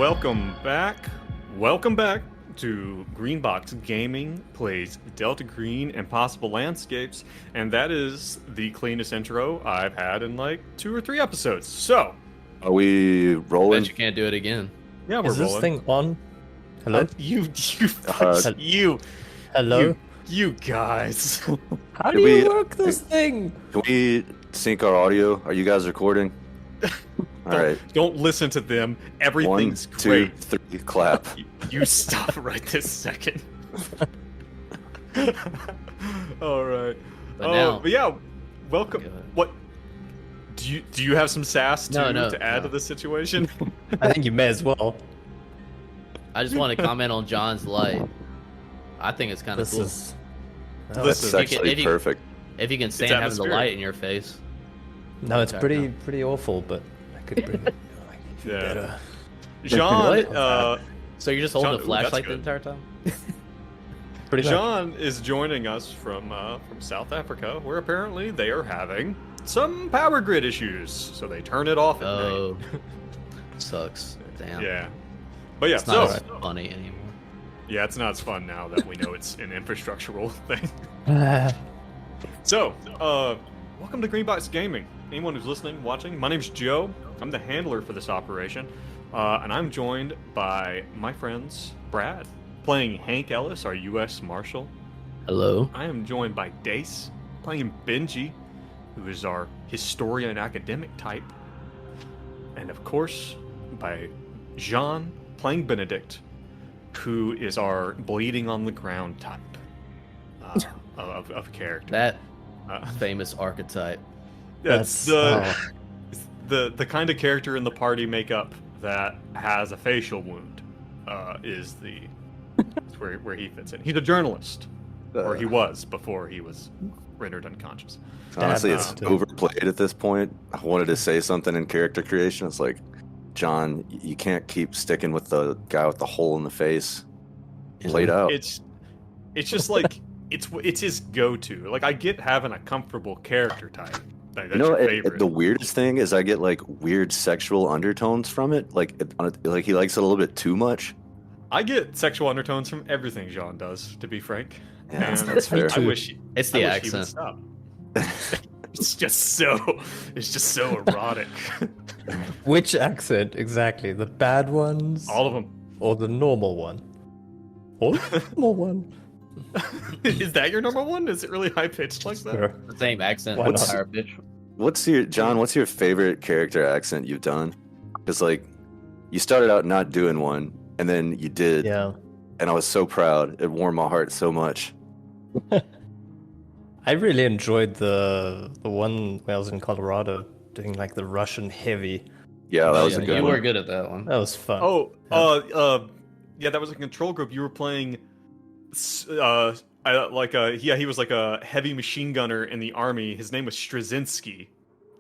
welcome back. Welcome back to Greenbox Gaming plays Delta Green Impossible Landscapes, and that is the cleanest intro I've had in like 2 or 3 episodes. So, are we rolling? Bet you can't do it again. yeah, we're Is this rolling. thing on? Hello? Hello? You guys. How Can do you we- work this thing? Can we sync our audio? Are you guys recording? All right. Don't listen to them. 1, Everything's 2, great. 3, clap. You stop right this second. All right. But yeah, welcome. God. What? Do you have some sass to add No. to the situation? I think you may as well. I just want to comment on John's light. I think it's kind of This cool. is. Listen, That's if you actually can- perfect. If you can stand having the atmospheric. light in your face. No, it's Okay, pretty awful, but I could bring it. Yeah. Better. John, What? So you're just holding John- a ooh, flashlight that's the entire time? Pretty much. John is joining us from South Africa, where apparently they are having some power grid issues, so they turn it off at Oh, sucks. Damn. night. Yeah. But yeah, It's not so as funny anymore. yeah, it's not as fun now that we know it's an infrastructural thing. So, welcome to Greenbox Gaming. Anyone who's listening, watching, my name's Joe. I'm the handler for this operation, and I'm joined by my friends Brad, playing Hank Ellis, our U.S. Marshal. Hello. I am joined by Dace, playing Benji, who is our historian academic type, and of course, by Jean, playing Benedict, who is our bleeding on the ground type of character. That Uh, famous archetype. That's That's- the kind of character in the party makeup that has a facial wound. Is where he fits in. He's a journalist, or he was before he was rendered unconscious. Honestly, it's Damn. overplayed at this point. I wanted to say something in character creation. It's like, John, you can't keep sticking with the guy with the hole in the face. Played out. It's just like it's his go-to. Like, I get having a comfortable character type. Like, that's You know, your favorite. the weirdest thing is I get like weird sexual undertones from it. Like he likes it a little bit too much. I get sexual undertones from everything Jean does, to be frank. Yeah, And that's fair. I wish It's the I wish he would accent. stop. It's just so erotic. Which accent exactly? The bad ones, All of them. or the normal one? Or the normal one? Is that your number one? Is it really high pitched like that? Sure. The same accent. Why with not? higher pitch. What's your favorite character accent you've done? Because like, you started out not doing one, and then you did, Yeah. and I was so proud. It warmed my heart so much. I really enjoyed the one when I was in Colorado doing like the Russian heavy. Yeah, that was a Yeah, good you one. were good at that one. That was fun. Oh, yeah, that was a control group. You were playing, he was like a heavy machine gunner in the army. His name was Straczynski,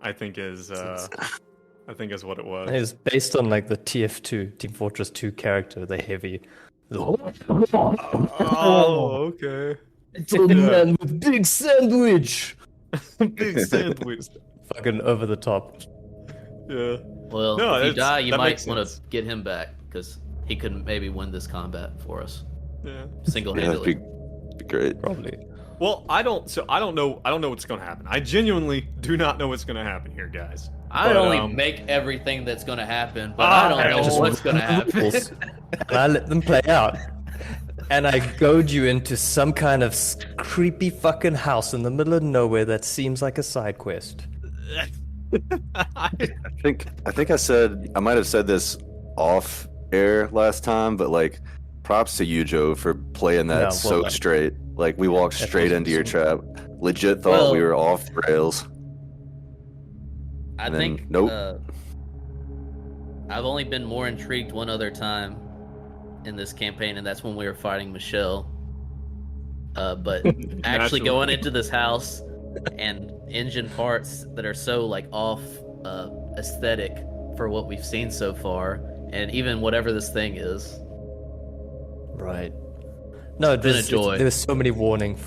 I think is what it was. It was based on like the TF2, Team Fortress 2 character, the heavy. Oh, okay. Man with big sandwich! Big sandwich. Fucking over the top. Yeah. Well, No, if you that's- die, you that might makes want sense. to get him back because he could maybe win this combat for us Yeah. Yeah, that'd single-handedly. be great. Probably. Well, I don't know what's gonna happen. I genuinely do not know what's gonna happen here, guys. I But, only um, make everything that's going to happen, but Ah, I don't know just what's going to happen. Rules. And I let them play out. And I goad you into some kind of creepy fucking house in the middle of nowhere that seems like a side quest. I think I might have said this off air last time, but like, props to you, Joe, for playing that Yeah, well so done. straight. Like, we walked That straight was into your awesome. trap. Legit thought we Well- were off the rails. I And then, think nope. I've only been more intrigued one other time in this campaign, and that's when we were fighting Michelle. But actually Naturally. going into this house and engine parts that are so like off aesthetic for what we've seen so far, and even whatever this thing is. Right. No, been a joy. there was so many warning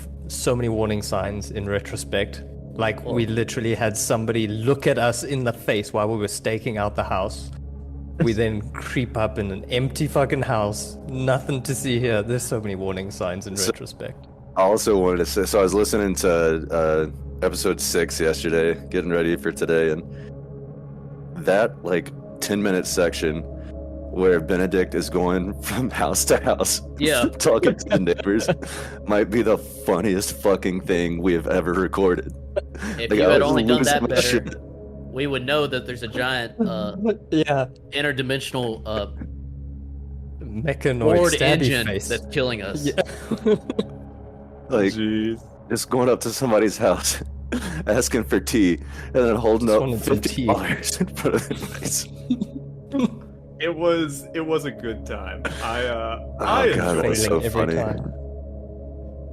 signs in retrospect. Like, we literally had somebody look at us in the face while we were staking out the house. We then creep up in an empty fucking house. Nothing to see here. There's so many warning signs in retrospect. I also wanted to say, so I was listening to episode 6 yesterday, getting ready for today, and that like 10-minute section where Benedict is going from house to house, Yeah. talking to the neighbors, might be the funniest fucking thing we have ever recorded. If Like, you I had was only done losing that my better, shit. we would know that there's a giant Yeah. interdimensional Mechanoid board stabby engine face. that's killing us. Yeah. Like, Jeez. just going up to somebody's house, asking for tea, and then holding Just up wanted some tea. $50 in front of their face. It was a good time. I Oh, God, enjoyed that was it. so Failing every funny. time.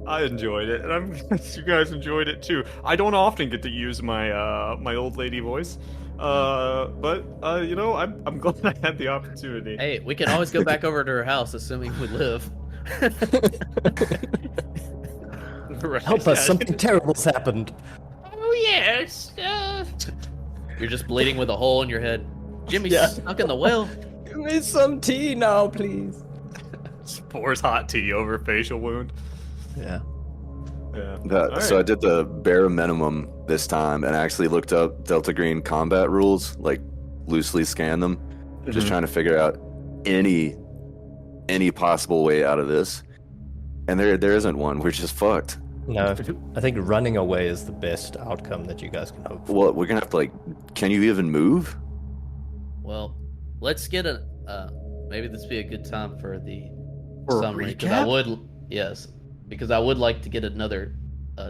I enjoyed it, and I'm glad you guys enjoyed it too. I don't often get to use my my old lady voice, but you know, I'm glad I had the opportunity. Hey, we can always go back over to her house, assuming we live. Right, Help us, something terrible's happened. Oh yes. You're just bleeding with a hole in your head. Jimmy's Yeah. stuck in the well. Give me some tea now, please. Just pours hot tea over a facial wound. Yeah. Yeah. So I did the bare minimum this time and actually looked up Delta Green combat rules, like loosely scanned them, just Mhm. trying to figure out any possible way out of this. And there isn't one. We're just fucked. No, I think running away is the best outcome that you guys can hope for. Well, we're gonna have to, like, can you even move? Well, let's get a. Maybe this would be a good time for the For a summary because I would like to get another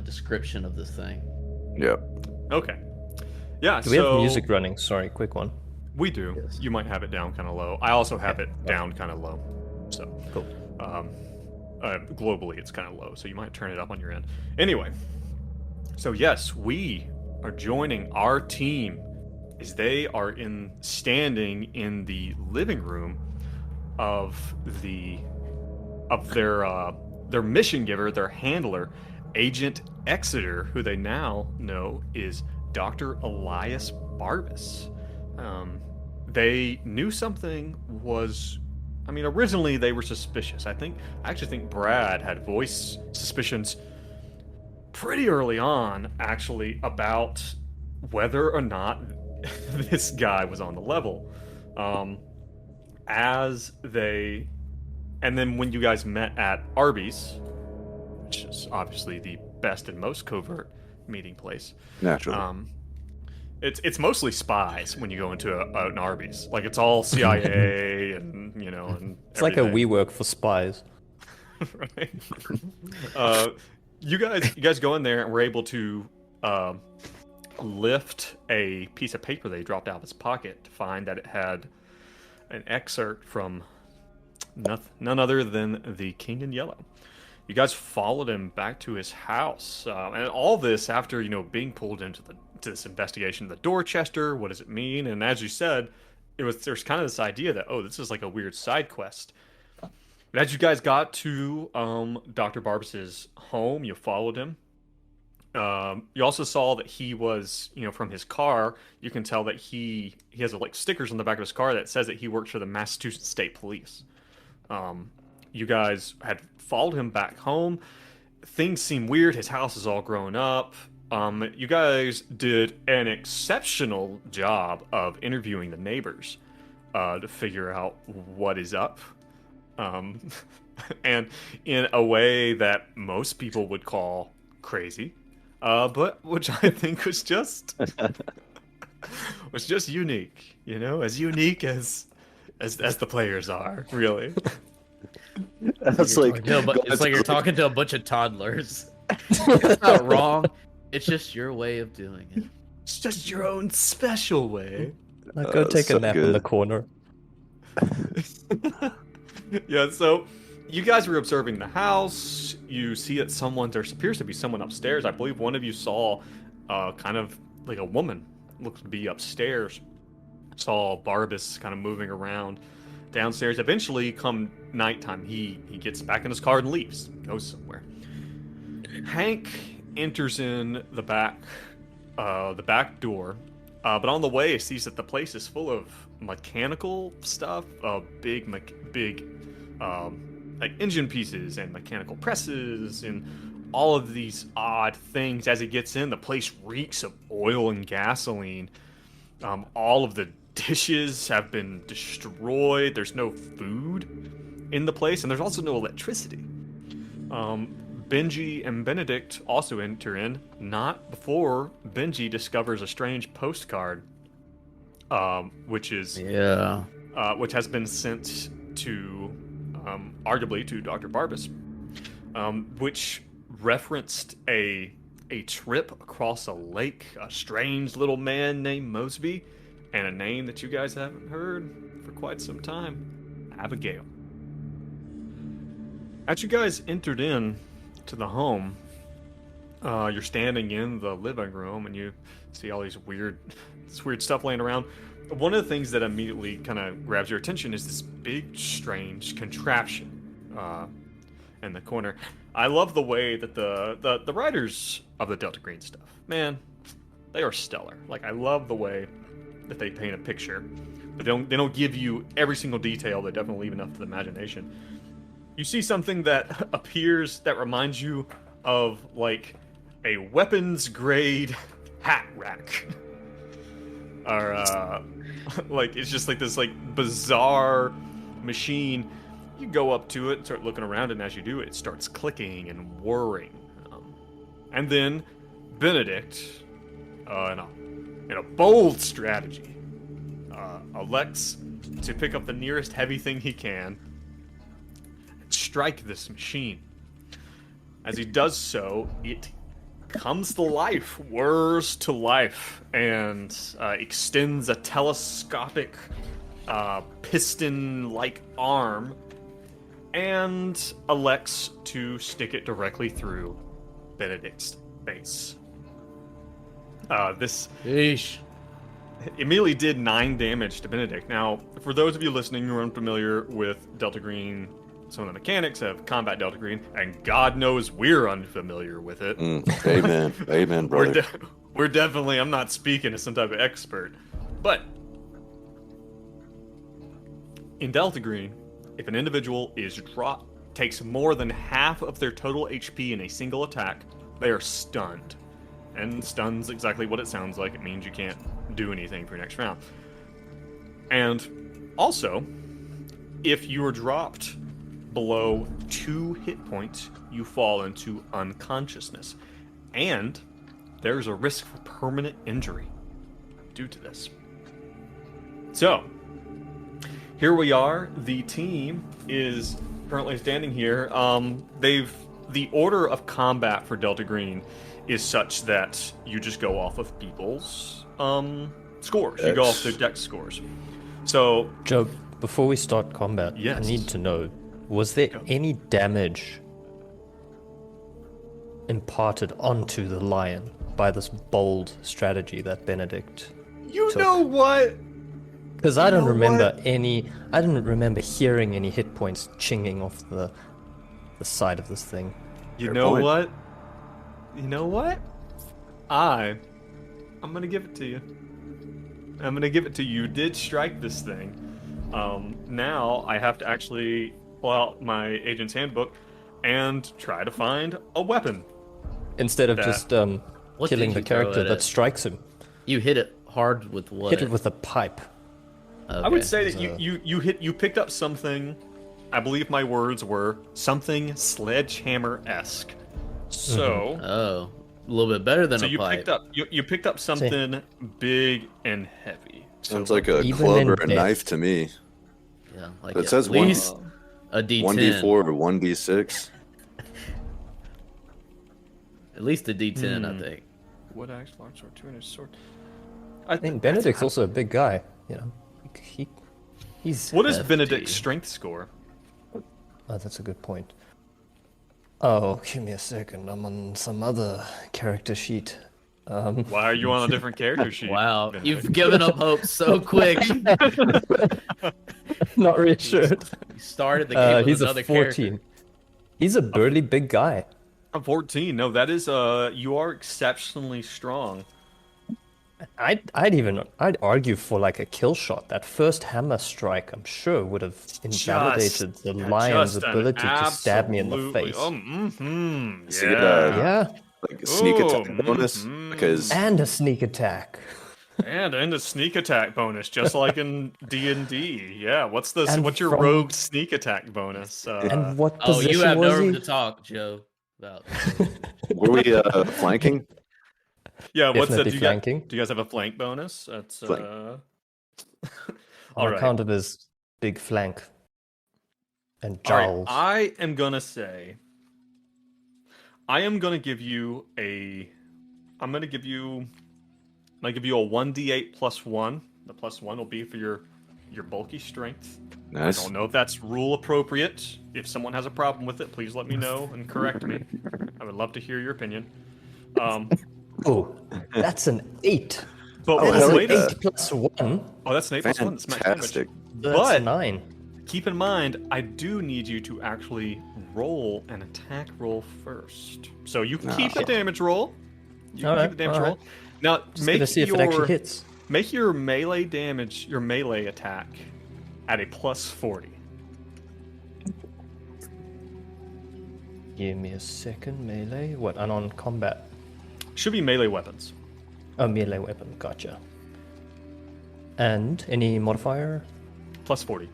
description of this thing. Yep. Okay. Yeah. Do we have music running? Sorry, quick one. We do. Yes. You might have it down kind of low. I also have it down kind of low. So, Cool. globally, it's kind of low, so you might turn it up on your end. Anyway, so yes, we are joining our team as they are standing in the living room of their mission giver, their handler, Agent Exeter, who they now know is Dr. Elias Barbas. They knew something was. I mean, originally they were suspicious. I actually think Brad had voiced suspicions pretty early on, actually, about whether or not this guy was on the level. And then when you guys met at Arby's, which is obviously the best and most covert meeting place, Naturally. it's mostly spies when you go into an Arby's. Like, it's all CIA and and It's like a everything. WeWork for spies. Right. You guys go in there and were able to lift a piece of paper they dropped out of his pocket to find that it had an excerpt from none other than the King in Yellow. You guys followed him back to his house, and all this after being pulled into this investigation. The Dorchester, what does it mean? And as you said, there's kind of this idea that this is like a weird side quest. But as you guys got to Dr. Barbas's home, you followed him. You also saw that he was, from his car, you can tell that he has like stickers on the back of his car that says that he works for the Massachusetts State Police. You guys had followed him back home. Things seem weird. His house is all grown up. You guys did an exceptional job of interviewing the neighbors to figure out what is up. And in a way that most people would call crazy, but which I think was just unique, as unique as the players are, really. That's like, No, but it's like you're talking to a bunch of toddlers. It's not wrong. It's just your way of doing it. It's just your own special way. Now go take a so nap in good. the corner. Yeah, so you guys were observing the house. You see that there appears to be someone upstairs. I believe one of you saw kind of like a woman looks to be upstairs. Saw Barbas kind of moving around downstairs. Eventually, come nighttime, he gets back in his car and leaves, goes somewhere. Hank enters in the back door But on the way, he sees that the place is full of mechanical stuff, big, like engine pieces and mechanical presses and all of these odd things. As he gets in, the place reeks of oil and gasoline. All of the dishes have been destroyed. There's no food in the place, and there's also no electricity. Benji and Benedict also enter in, not before Benji discovers a strange postcard, which has been sent to, arguably to Dr. Barbas, which referenced a trip across a lake, a strange little man named Mosby, and a name that you guys haven't heard for quite some time, Abigail. As you guys entered in to the home, you're standing in the living room and you see all this weird stuff laying around. One of the things that immediately kind of grabs your attention is this big, strange contraption in the corner. I love the way that the writers of the Delta Green stuff, man, they are stellar. Like, I love the way that they paint a picture, but they don't give you every single detail. They definitely leave enough to the imagination. You see something that appears that reminds you of like a weapons grade hat rack, or like it's just like this like bizarre machine. You go up to it and start looking around, and as you do, it starts clicking and whirring. And then Benedict, in a bold strategy, elects to pick up the nearest heavy thing he can and strike this machine. As he does so, it comes to life, whirs to life, and extends a telescopic piston-like arm and elects to stick it directly through Benedict's face. This immediately did 9 damage to Benedict. Now, for those of you listening who are unfamiliar with Delta Green, some of the mechanics of combat Delta Green, and God knows we're unfamiliar with it. Amen. Amen, brother. We're definitely, I'm not speaking as some type of expert, but in Delta Green, if an individual takes more than half of their total HP in a single attack, they are stunned. And stun's exactly what it sounds like. It means you can't do anything for your next round. And also, if you are dropped below 2 hit points, you fall into unconsciousness. And there's a risk for permanent injury due to this. So, here we are. The team is currently standing here. The order of combat for Delta Green is such that you just go off of people's scores. You go off their dex scores. So, Joe, before we start combat, yes. I need to know, was there any damage imparted onto the lion by this bold strategy that Benedict took? know what? Because I don't remember I didn't remember hearing any hit points chinging off the side of this thing. You know what? I'm gonna give it to you. You did strike this thing. Now I have to actually pull out my agent's handbook and try to find a weapon. Instead of just killing the character that strikes him. You hit it hard with what? Hit it with a pipe. Okay. I would say that you picked up something. I believe my words were something sledgehammer-esque. So, a little bit better than a pipe. You picked up something big and heavy. Sounds like a club or a knife to me. Yeah, like it says at least a D10. 1d4 or 1d6. At least a D10, I think. Wood axe, large sword, 2-inch sword. I think Benedict's also a big guy. You know, he's. What is Benedict's strength score? Oh, that's a good point. Oh, give me a second. I'm on some other character sheet. Why are you on a different character sheet? Wow, Benedict? you've given up hope so quick. Not reassured. You started the game with he's another a 14. character. He's a burly big guy. I'm 14. No, that is you are exceptionally strong. I'd argue for like a kill shot. That first hammer strike, I'm sure, would have invalidated the lion's Just an ability to stab me in the absolutely- face. So you get a Yeah, like sneak attack Ooh, bonus because and a sneak attack. And a sneak attack bonus, just like in D&D. Yeah, what's And your from- rogue sneak attack bonus? And what Oh, position you have no was room he? to talk, Joe. About were we flanking? Yeah, what's that? Definitely flanking. Do you guys have a flank bonus? That's Flank. all On right. account of his big flank and All right, jowls. I am gonna say, I am gonna give you a, I'm gonna give you a 1d8 plus 1. The plus 1 will be for your bulky strength. Nice. I don't know if that's rule appropriate. If someone has a problem with it, please let me know and correct me. I would love to hear your opinion. Oh, that's an 8. But Oh, That's hell an wait, yeah. 8 plus 1. oh, that's an 8 plus 1. That's max damage. Fantastic. That's But- a 9. Keep in mind, I do need you to actually roll an attack roll first. So you can keep the shit. damage roll. You can Alright, keep the damage alright. roll. Now Just make gonna see if your it actually hits. make your melee damage, your melee attack, at a plus 40. Give me a second. Melee. What? Unarmed combat. Should be melee weapons. Oh, melee weapon. Gotcha. And any modifier? Plus 40.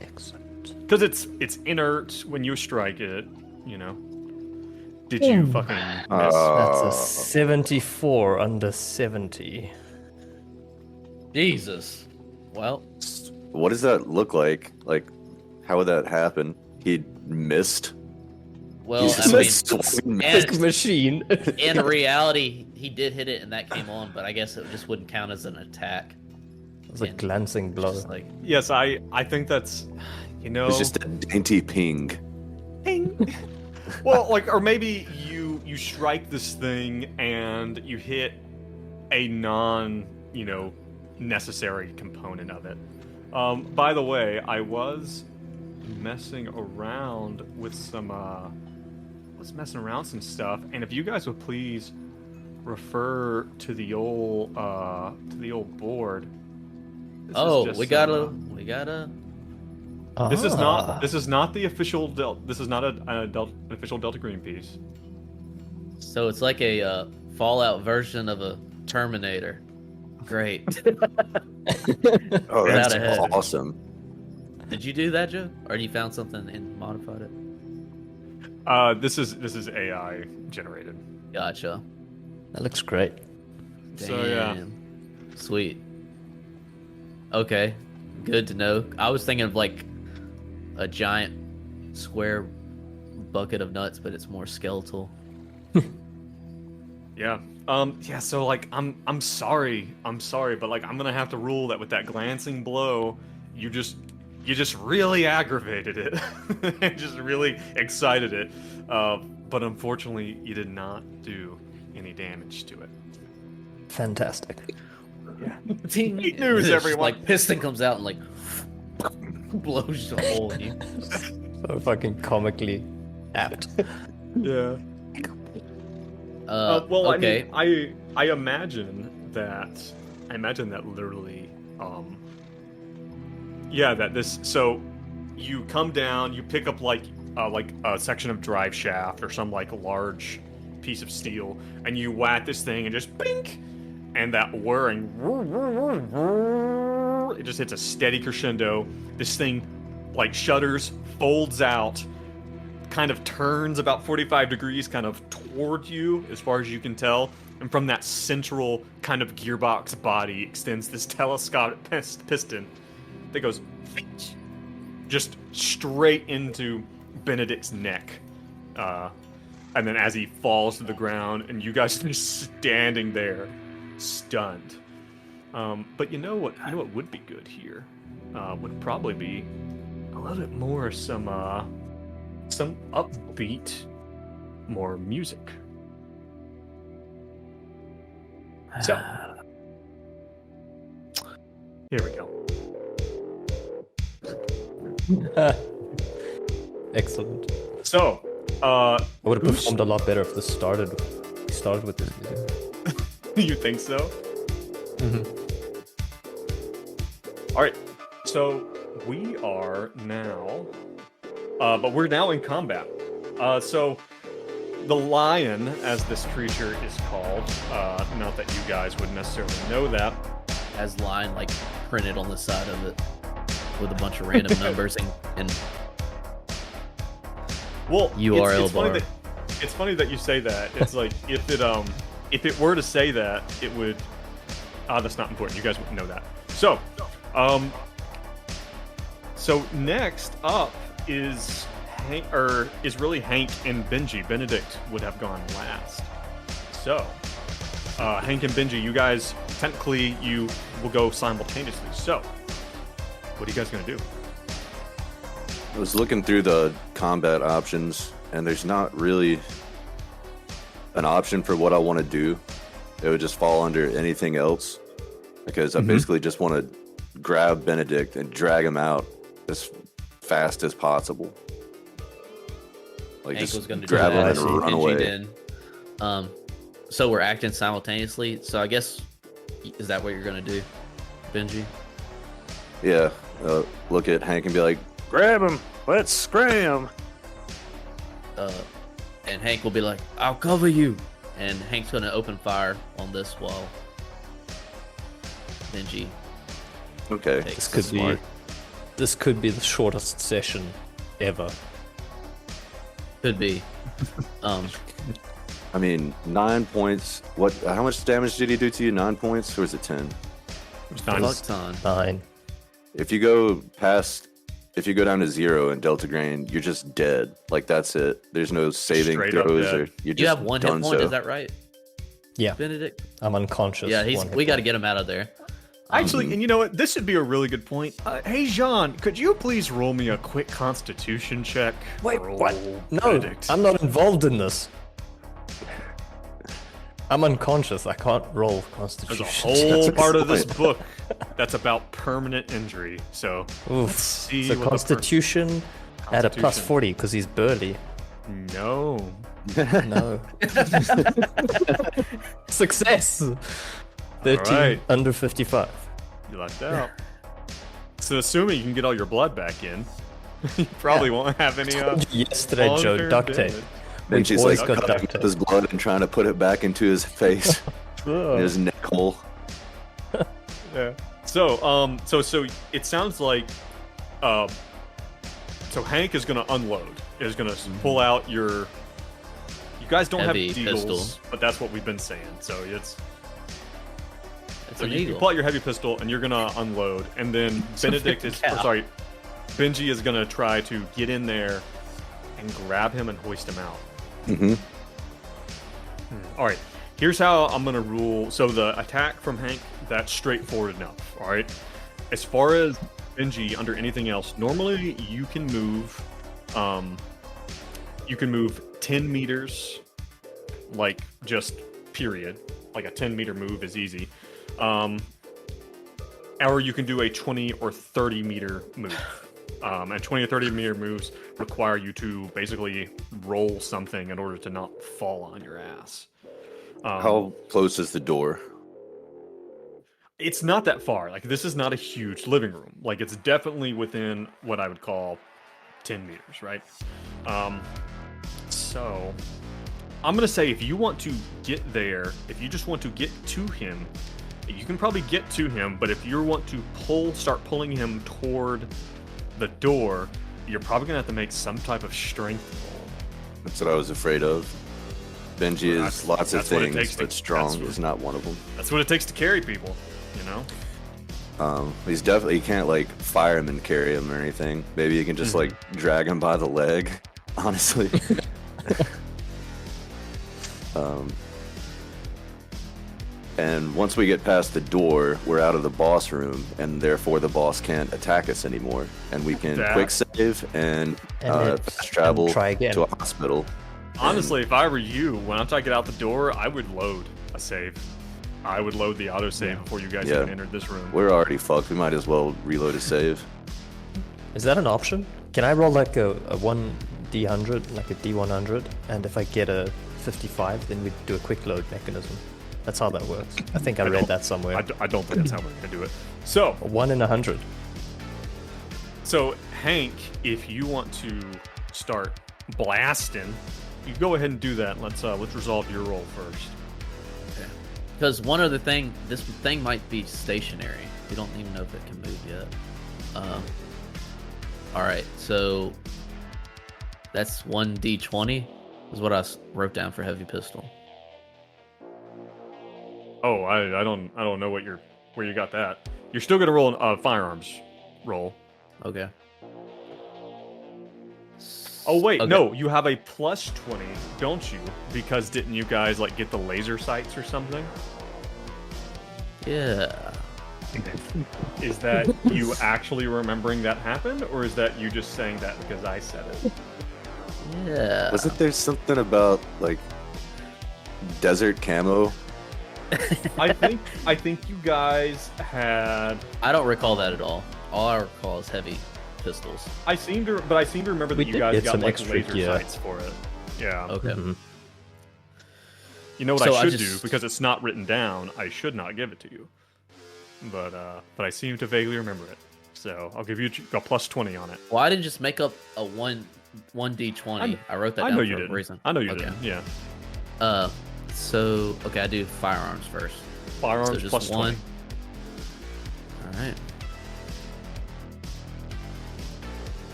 Excellent. Because it's inert when you strike it, you know. Did you fucking miss? That's a 74 under 70. Jesus. Well, What does that look like? Like, how would that happen? He missed. well, He I just mean, swung and- missed. Machine. in reality, he did hit it and that came on, but I guess it just wouldn't count as an attack. It was a And glancing blow. Just like, Yes, I think that's, you know. It's just a dainty ping. Ping. Well, like, or maybe you strike this thing and you hit a necessary component of it. By the way, I was messing around with some stuff, and if you guys would please refer to the old board. This is oh, just we some, gotta. This is Ah. not the official This is not an official Delta Green piece. So it's like a Fallout version of a Terminator. Great. Oh, Get that's out ahead. awesome. Did you do that, Joe? Or you found something and modified it? This is AI generated. Gotcha. That looks great. So yeah. Damn. Sweet. Okay. Good to know. I was thinking of like a giant square bucket of nuts, but it's more skeletal. Yeah. Yeah, so like I'm sorry, but like I'm gonna have to rule that with that glancing blow, you just really aggravated it. And just really excited it. But unfortunately you did not do any damage to it. Fantastic. Great news, This, everyone. Like piston comes out and like blows a hole in you. So fucking comically apt. Yeah. Well, okay. I mean, I imagine that literally, yeah, that this. So, you come down, you pick up like a section of drive shaft or some like large piece of steel, and you whack this thing and just blink, and that whirring, it just hits a steady crescendo. This thing like shudders, folds out, kind of turns about 45 degrees kind of toward you as far as you can tell, and from that central kind of gearbox body extends this telescopic piston that goes just straight into Benedict's neck, and then as he falls to the ground and you guys are just standing there stunned. But you know what would be good here would probably be a little bit more some upbeat, more music. So, here we go. Excellent. So, I would have Who's- performed a lot better if we started with this music. you think so? All right, so we are now, but we're now in combat. So the lion, as this creature is called, not that you guys would necessarily know that, Has line like printed on the side of it with a bunch of random numbers and well, URL it's funny bar. it's funny that you say that. It's like if it were to say that, it would. That's not important. You guys wouldn't know that. So next up is Hank, is really Hank and Benji. Benedict would have gone last. So Hank and Benji, you guys technically you will go simultaneously. So what are you guys gonna do? I was looking through the combat options, and there's not really an option for what I want to do. It would just fall under anything else, because I basically just want to grab Benedict and drag him out as fast as possible. Like Hank just was going to grab do him that. and run Benji away. did. So we're acting simultaneously. So I guess is that what you're going to do, Benji? Yeah, look at Hank and be like, "Grab him! Let's scram!" And Hank will be like, "I'll cover you," and Hank's going to open fire on this while Benji Okay. takes This could be the shortest session ever. Could be. I mean, 9 points. What? How much damage did he do to you? 9 points, or is it 10? Fuck ton. 9. If you go down to 0 in Delta Grain, you're just dead. Like that's it. There's no saving Straight up throws, dead. or you're just You have one hit done point, so. is that right, Yeah, Benedict? I'm unconscious. Yeah, one we hit got to point. get him out of there. Actually, and you know what? This should be a really good point. Hey, Jean, could you please roll me a quick Constitution check? Wait, Roll what? No, Benedict. I'm not involved in this. I'm unconscious. I can't roll There's Constitution. a whole That's a part good of this point. book that's about permanent injury. So Oof. let's see. So what the Constitution at a plus Constitution. 40 because he's burly. No. No. Success. 13 Alright. under 55. You lucked out. So assuming you can get all your blood back in, you probably won't have any. Yesterday, Joe, long-term duct tape. damage. Then she's always like got cutting duct up his blood and trying to put it back into his face, his neck hole. Yeah. So so it sounds like, so Hank is gonna unload. Is gonna pull out your. You guys don't Heavy have deagles, pistol. but that's what we've been saying. So it's. It's So an you eagle. pull out your heavy pistol and you're gonna unload, and then Benedict is, or sorry, Benji is gonna try to get in there and grab him and hoist him out. Mm-hmm. All right, here's how I'm gonna rule. So the attack from Hank, that's straightforward enough. All right, as far as Benji under anything else, normally you can move, 10 meters, like just period. Like a 10-meter move is easy. Or you can do a 20 or 30-meter move. And 20 or 30-meter moves require you to basically roll something in order to not fall on your ass. How close is the door? It's not that far. Like, this is not a huge living room. Like, it's definitely within what I would call 10 meters, right? So, I'm going to say if you want to get there, if you just want to get to him, you can probably get to him, but if you want to start pulling him toward the door, you're probably going to have to make some type of strength roll. That's what I was afraid of. Benji That's- is lots of that's what it things, takes to- but strong that's- is not one of them. That's what it takes to carry people, you know? He's definitely, you can't like fire him and carry him or anything. Maybe you can just like drag him by the leg, honestly. And once we get past the door, we're out of the boss room, and therefore the boss can't attack us anymore. And we can That- quick save and, And fast travel and try again. to a hospital. Honestly, if I were you, when I get out the door, I would load a save. I would load the autosave before you guys Yeah. even entered this room. We're already fucked. We might as well reload a save. Is that an option? Can I roll like a 1d100, like a d100, and if I get a 55, then we do a quick load mechanism? That's how that works. I think I read that somewhere. I don't think that's how we're gonna do it. So 1 in 100. So Hank, if you want to start blasting, you go ahead and do that. Let's resolve your roll first. Because one other thing, this thing might be stationary. We don't even know if it can move yet. All right, so that's 1d20 is what I wrote down for heavy pistol. Oh, I don't know where you got that. You're still gonna roll a firearms roll. Okay. Oh wait, Okay. no, you have a plus 20, don't you? Because didn't you guys like get the laser sights or something? Yeah. Is that you actually remembering that happened, or is that you just saying that because I said it? Yeah. Wasn't there something about like desert camo? I think you guys had. I don't recall that at all. All I recall is heavy pistols. I seem to remember We that you did guys get got some like extra laser gear. sights for it. Yeah. Okay. Mhm. You know what So I I should do just- because it's not written down. I should not give it to you. But I seem to vaguely remember it. So I'll give you a plus 20 on it. Well, I didn't just make up a 1d20. I wrote that I down know for you a didn't. reason. I know you Okay. didn't. Yeah. So okay, I do firearms first. Firearms So just plus 20. one. All right.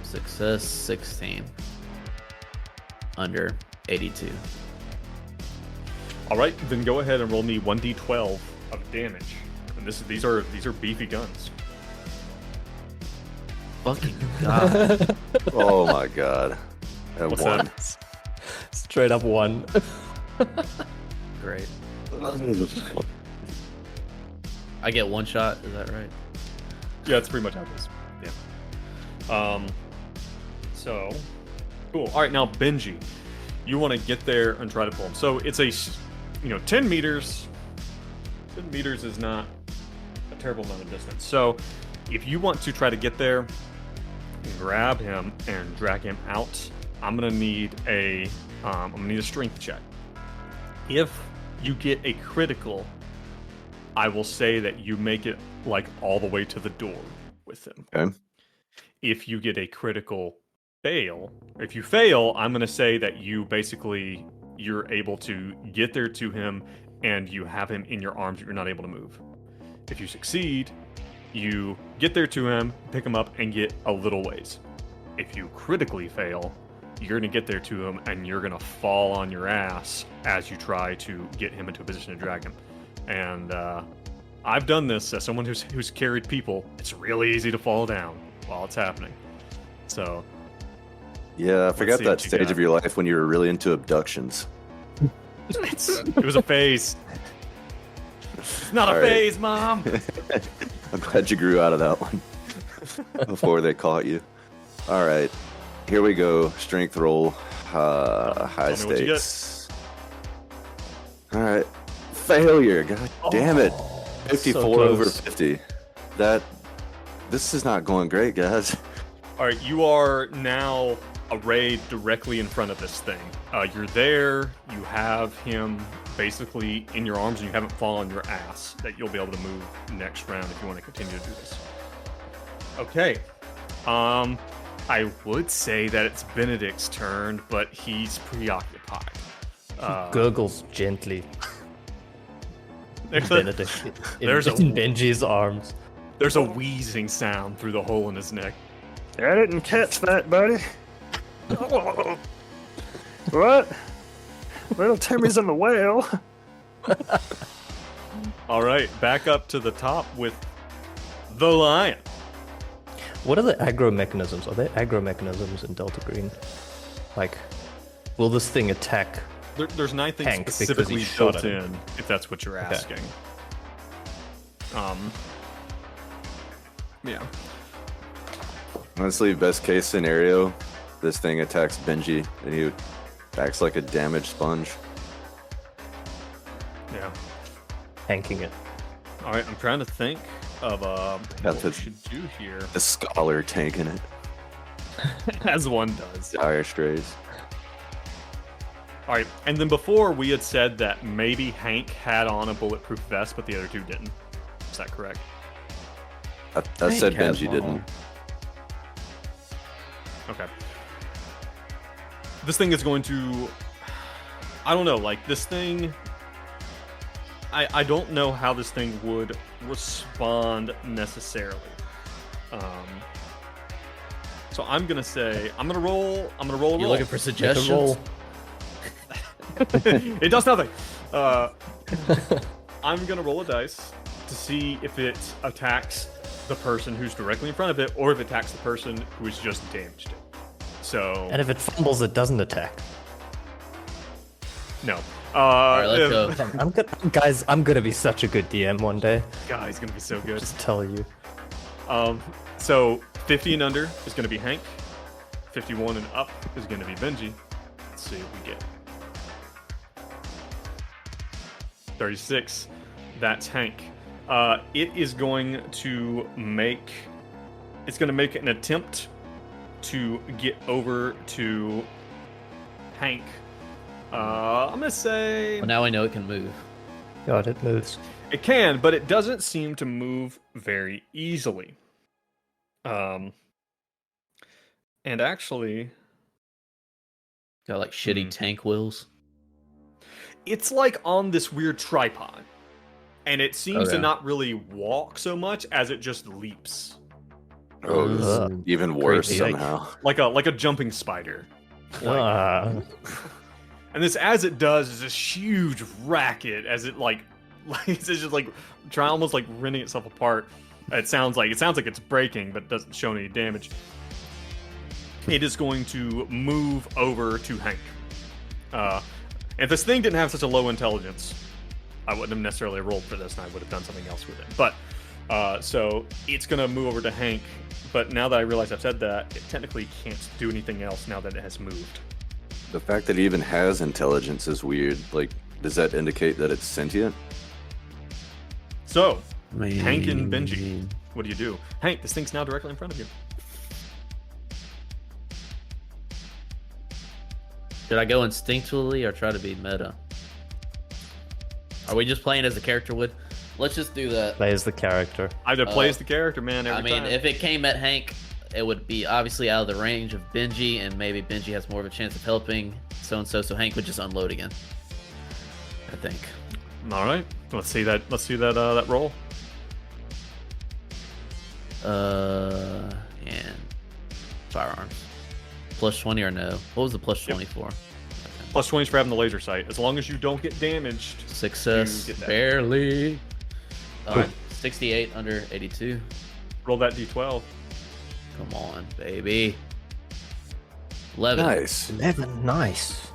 Success 16. Under 82. All right, then go ahead and roll me 1d12 of damage. And these are beefy guns. Fucking god. Oh my god. At What's one. that? Straight up 1. Great. I get one shot. Is that right? Yeah, it's pretty much how it is. Yeah. So, cool. All right, now Benji, you want to get there and try to pull him. So it's 10 meters. 10 meters is not a terrible amount of distance. So, if you want to try to get there, and grab him and drag him out, I'm gonna need a strength check. If you get a critical, I will say that you make it like all the way to the door with him. Okay. If you get a critical fail, if you fail, I'm going to say that you're able to get there to him and you have him in your arms, but you're not able to move. If you succeed, you get there to him, pick him up, and get a little ways. If you critically fail, you're going to get there to him and you're going to fall on your ass as you try to get him into a position to drag him. And I've done this as someone who's carried people. It's really easy to fall down while it's happening. So, Yeah, I forgot see that what you stage got. of your life when you were really into abductions. it was a phase. It's not All a right. phase, Mom. I'm glad you grew out of that one before they caught you. All right, here we go. Strength roll, high tell me what you get. stakes. All right, failure. God damn it. 54 over close. 50. This is not going great, guys. All right, you are now arrayed directly in front of this thing. You're there. You have him basically in your arms, and you haven't fallen on your ass. That you'll be able to move next round if you want to continue to do this. Okay. I would say that it's Benedict's turn, but he's preoccupied. Gurgles gently. There's Benedict in, there's a- in Benji's arms. There's a wheezing sound through the hole in his neck. I didn't catch that, buddy. What? Little Timmy's in the whale. All right, back up to the top with the lion. What are the aggro mechanisms? Are there aggro mechanisms in Delta Green? Like, will this thing attack? There's nothing Hank, because he specifically shot built at him. in, if that's what you're asking. Yeah. Honestly, best case scenario, this thing attacks Benji and he acts like a damaged sponge. Yeah. Hanking it. All right, I'm trying to think of what we That's should do here, The scholar tanking it. as one does. Dire strays. All right, and then before we had said that maybe Hank had on a bulletproof vest, but the other two didn't. Is that correct? I said has Benji one. didn't. Okay. This thing is going to... I don't know, like, this thing... I don't know how this thing would respond necessarily. So I'm gonna say... I'm gonna roll a You roll. looking for suggestions? roll. It does nothing. I'm gonna roll a dice to see if it attacks the person who's directly in front of it, or if it attacks the person who is just damaged it. So And if it fumbles, it doesn't attack. no. All right, let's go. Guys, I'm gonna be such a good DM one day. God, he's gonna be so good. Just tell you. So 50 and under is gonna be Hank. 51 and up is gonna be Benji. Let's see what we get. 36. That's Hank. It is going to make. It's going to make an attempt to get over to Hank. I'm going to say Well, now we know it can move. God, it moves. it can, but it doesn't seem to move very easily. And actually, Got like shitty tank wheels. it's like on this weird tripod, and it seems to Okay. not really walk so much as it just leaps, Oh, this is Ugh. even worse Crazy. somehow. like a jumping spider. Ah. And this, as it does, is this huge racket as it it's just like try almost like rending itself apart. It sounds like it's breaking, but doesn't show any damage. It is going to move over to Hank. If this thing didn't have such a low intelligence, I wouldn't have necessarily rolled for this, and I would have done something else with it. But so it's gonna move over to Hank. But now that I realize I've said that, it technically can't do anything else now that it has moved. The fact that it even has intelligence is weird. Like, does that indicate that it's sentient? So Hank and Benji, what do you do? Hank, this thing's now directly in front of you. Should I go instinctually or try to be meta? Are we just playing as the character would? Let's just do that. Play as the character. Either plays the character, man. Every time. if it came at Hank, it would be obviously out of the range of Benji, and maybe Benji has more of a chance of helping so Hank would just unload again. I think. All right, let's see that. Let's see that. That roll. And firearms. Plus 20 or no? What was the plus 20 for? Plus 20 for having the laser sight. As long as you don't get damaged. Success. You get that. Barely. Alright. 68 under 82. Roll that d12. Come on, baby. 11. Nice. 11, nice.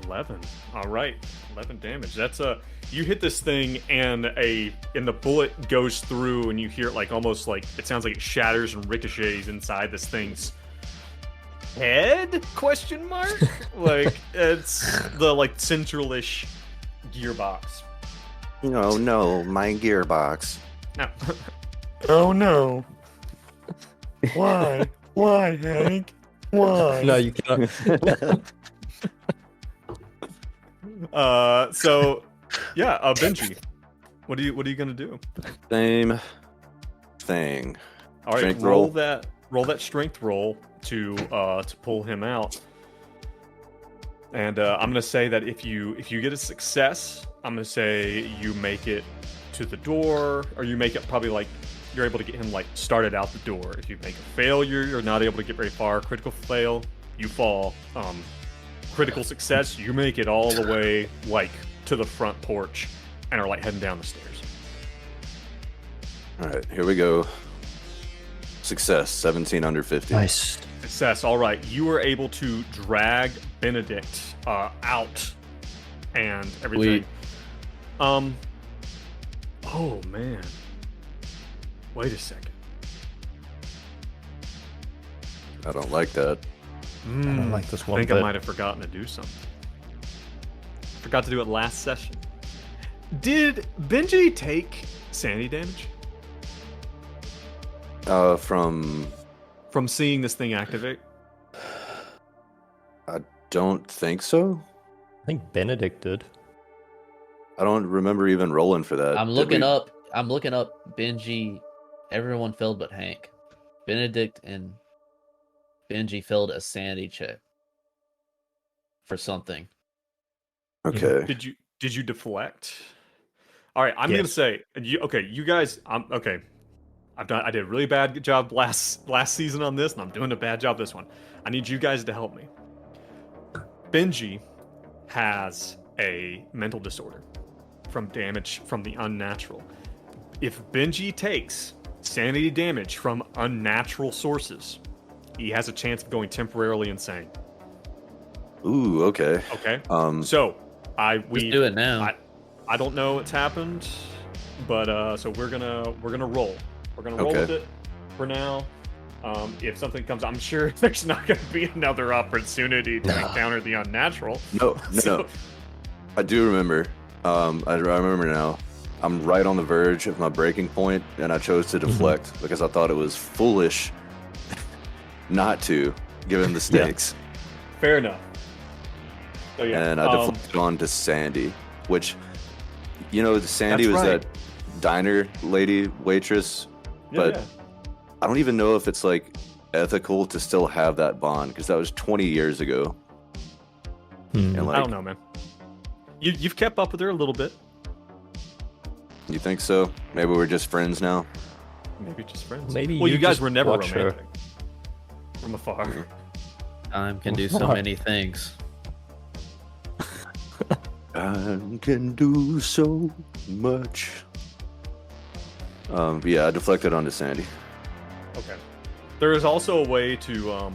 11. All right, 11 damage. That's a. You hit this thing, and the bullet goes through, and you hear it like almost like it sounds like it shatters and ricochets inside this thing's head? Question mark? Like it's the like centralish gearbox. Oh no, my gearbox. Now, Oh no. Why? Why, Hank? Why? No, you cannot. so yeah, Benji, what are you gonna do? Same thing. All right, Strength roll roll. that strength roll to pull him out. And I'm gonna say that if you get a success, I'm gonna say you make it to the door, or you make it probably like you're able to get him like started out the door. If you make a failure, you're not able to get very far. Critical fail, you fall. Critical success, you make it all the way like to the front porch and are like heading down the stairs. All right, here we go. Success, 17 under 50. Nice. Success. All right, you were able to drag Benedict out and everything. Oh man. Wait a second. I don't like that. I don't like this I one think I bit. might have forgotten to do something. Forgot to do it last session. Did Benji take sanity damage From from seeing this thing activate? don't think so. think Benedict did. I don't remember even rolling for that. I'm Did looking we- up. I'm looking up Benji. Everyone failed but Hank. Benedict and Benji failed a sanity check for something. Okay. Did you deflect? All right, I'm Yes. gonna say you guys. Okay. I did a really bad job last season on this, and I'm doing a bad job this one. I need you guys to help me. Benji has a mental disorder from damage from the unnatural. If Benji takes sanity damage from unnatural sources, he has a chance of going temporarily insane. Ooh, okay. Okay. Um, So Let's do it now. I don't know what's happened, but so we're gonna roll. We're gonna roll Okay. with it for now. If something comes, I'm sure there's not gonna be another opportunity to encounter the unnatural. no. So- I do remember. I remember now. I'm right on the verge of my breaking point, and I chose to deflect because I thought it was foolish not to, given the stakes. Fair enough. So yeah, And I deflected on to Sandy, which, Sandy That's was right. that diner lady, waitress, yeah, but yeah. I don't even know if it's like ethical to still have that bond because that was 20 years ago. And I don't know, man. You've kept up with her a little bit. You think so? Maybe we're just friends now. Maybe just friends. Maybe Well, you you guys just were never watch her. romantic from afar. Time can do so many things. I can do so much. Yeah, I deflected onto Sandy. Okay. There is also a way to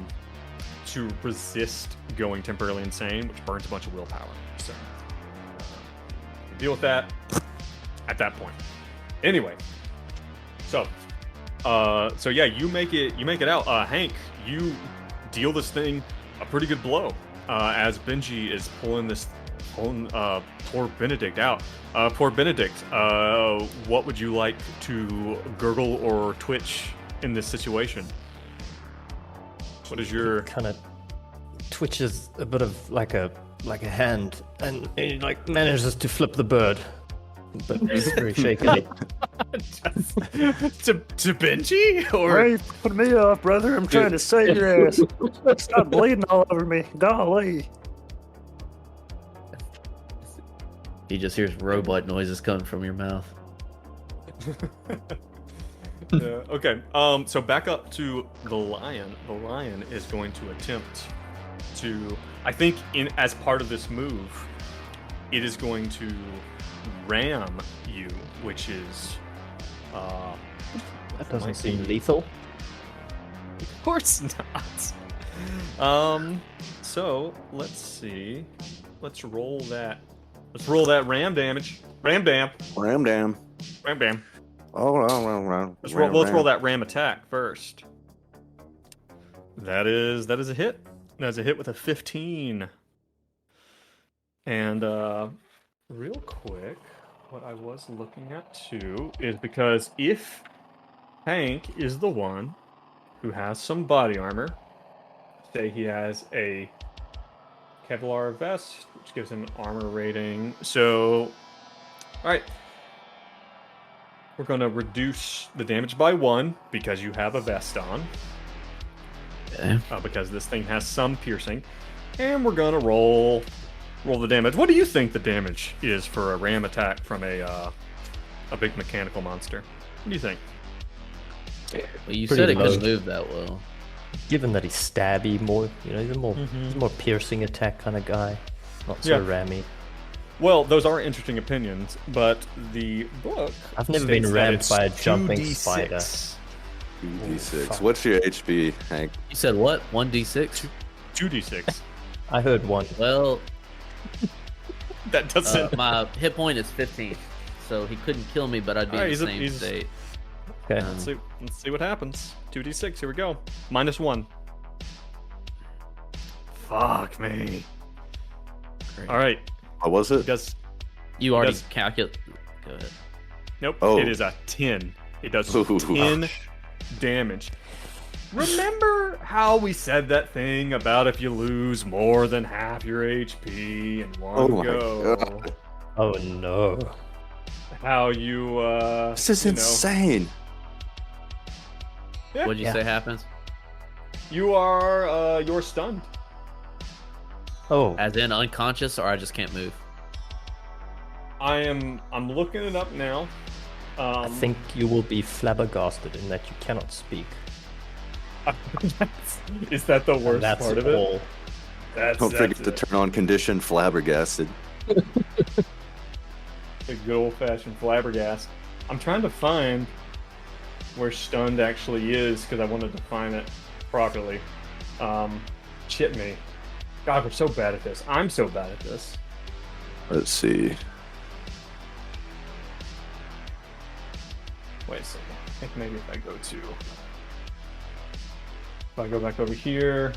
resist going temporarily insane, which burns a bunch of willpower. So deal with that at that point. Anyway, so yeah, you make it out. Hank, you deal this thing a pretty good blow as Benji is pulling poor Benedict out. Poor Benedict, what would you like to gurgle or twitch in this situation? What is your Kind of twitches a bit of like a hand, and he like manages to flip the bird, but he's very shaky. to Benji or Ray, put me off, brother. I'm trying to save your ass. Stop bleeding all over me. Golly. He just hears robot noises coming from your mouth. Yeah, okay. So back up to the lion. The lion is going to attempt to, I think, as part of this move, it is going to ram you, which is That doesn't might seem be- lethal. Of course not. So let's see. Let's roll that. Let's roll that ram damage. Ram bam. Ram dam. Ram bam. Oh, ram. Let's roll that ram attack first. That is a hit. That's a hit with a 15. And real quick, what I was looking at too is because if Hank is the one who has some body armor, say he has a Kevlar vest, which gives him an armor rating. So, all right. We're going to reduce the damage by 1 because you have a vest on. Okay. Because this thing has some piercing. And we're going to roll the damage. What do you think the damage is for a ram attack from a big mechanical monster? What do you think? Well, you Pretty said it low. couldn't move that well. Given that he's stabby, more he's a more piercing attack kind of guy, not so Yeah. rammy. Well, those are interesting opinions, but the book. I've never been states that rammed it's by a jumping 2d6. spider. 2d6. fuck. What's your HP, Hank? You said what? 1d6? 2d6. I heard one. Well, That doesn't. my hit point is 15, so he couldn't kill me, but I'd be Alright, in the he's same a- state. Okay. Let's see what happens. 2d6. Here we go. -1. Fuck me. All right. What was it? Does You already Does- calculate. Go ahead. nope. Oh. It is a 10. It does Ooh. 10 damage. Remember how we said that thing about if you lose more than half your HP in Oh one my go? God. Oh no. How you This is you know, insane. yeah, What'd you Yeah. say happens? you're stunned. Oh, As in unconscious, or I just can't move? I'm looking it up now. I think you will be flabbergasted in that you cannot speak. Is that the And worst that's part of all. it? That's Don't forget to turn on condition flabbergasted. a good old fashioned flabbergast. I'm trying to find where stunned actually is because I wanted to find it properly. Chip me. God, we're so bad at this. I'm so bad at this. Let's see. Wait a second. I think maybe if I go back over here.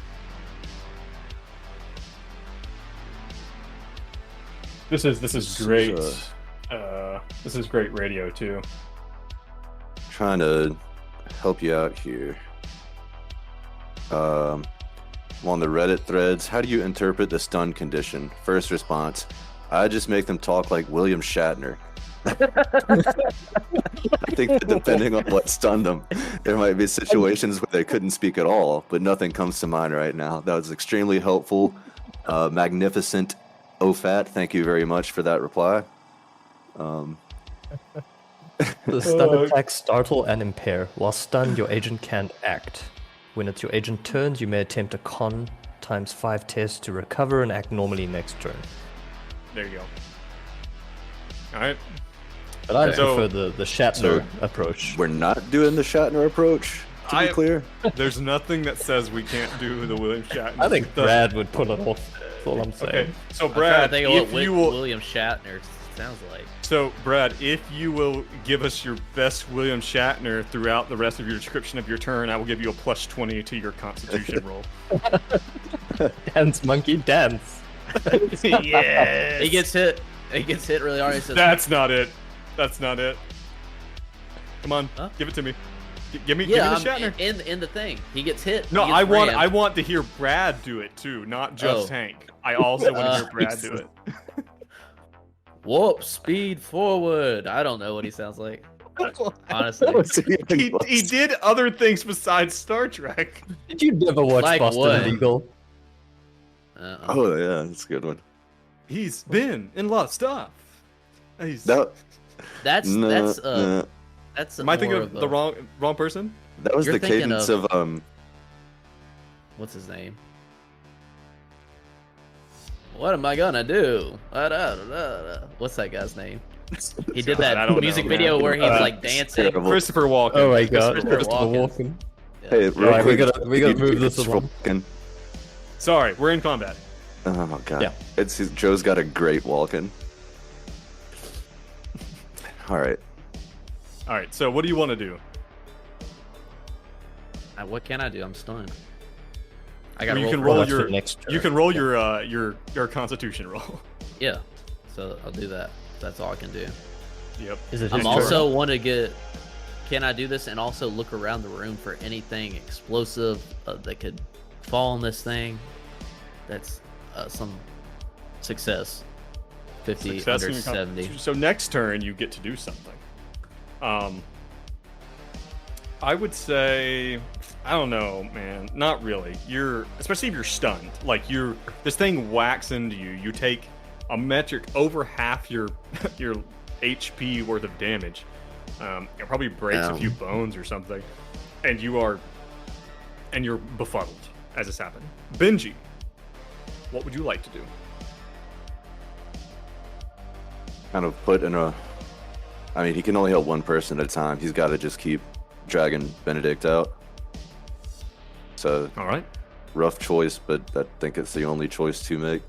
This is great. This is great radio too. Trying to help you out here. I'm on the Reddit threads. How do you interpret the stun condition? First response: I just make them talk like William Shatner. I think that depending on what stunned them, there might be situations where they couldn't speak at all, but nothing comes to mind right now. That was extremely helpful. Magnificent OFAT, thank you very much for that reply. The stun attacks startle and impair. While stunned, your agent can't act. When it's your agent turns, you may attempt a con ×5 test to recover and act normally next turn. There you go. All right. But I So- prefer the Shatner approach. We're not doing the Shatner approach, to be clear. There's nothing that says we can't do the William Shatner. I think The- Brad would pull it off. That's all I'm saying. Okay, so I'm trying to Brad, think of if what you will, William Shatner sounds like. so Brad, if you will give us your best William Shatner throughout the rest of your description of your turn, I will give you a +20 to your Constitution roll. Dance, monkey, dance. Yes. He gets hit. He gets hit really hard. He says, That's not it. That's not it. Come on, Huh? give it to me. Give me "Yeah, the Shatner. I'm in the thing. He gets hit. No, he gets I rammed." want to hear Brad do it too, not just Oh. Hank. I also want to hear Brad do it. Warp speed forward. I don't know what he sounds like. Honestly, He did other things besides Star Trek. Did you never watch Like Boston what? Legal? Oh yeah, that's a good one. He's been in a lot of stuff. He's, That, that's no, that's no. that's. am I thinking more of the wrong person? That was You're the thinking cadence of- of What's his name? What am I gonna do? What's that guy's name? He did I that don't music know, video man. where he's like dancing. terrible. Christopher Walken. Oh my god, Christopher Christopher Walken. Walken. Hey, real Alright, we quick, gotta move this it's along. Vulcan. Sorry, we're in combat. Oh my god. Yeah. Joe's got a great Walken. All right. All right, so what do you want to do? What can I do? I'm stunned. I Well, got. you can for roll it. that's your for next you turn. can roll your Constitution roll. Yeah. So I'll do that. That's all I can do. Yep. Is it his I'm turn? also want to get. Can I do this and also look around the room for anything explosive that could fall on this thing? That's some success. 50 Success under in your 70. So next turn you get to do something. I would say, I don't know, man. Not really. Especially if you're stunned. Like this thing whacks into you. You take a metric over half your your HP worth of damage. It probably breaks a few bones or something, and you're befuddled as this happened. Benji, what would you like to do? Kind of put in a. I mean, he can only help one person at a time. He's got to just keep dragging Benedict out. So All right. rough choice, but I think it's the only choice to make.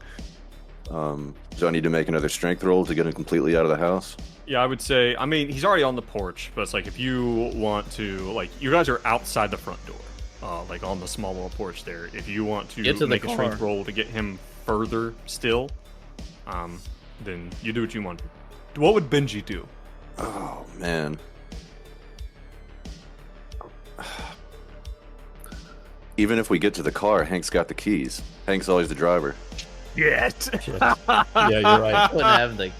Do I need to make another strength roll to get him completely out of the house? Yeah, I would say. I mean, he's already on the porch, but it's like if you want to, like, you guys are outside the front door, like on the small little porch there. If you want to Get to the make a strength car. roll to get him further still, then you do what you want. What would Benji do? Oh man. even if we get to the car, Hank's got the keys. Hank's always the driver. Shit. Shit. Yeah, you're right. Wouldn't have the.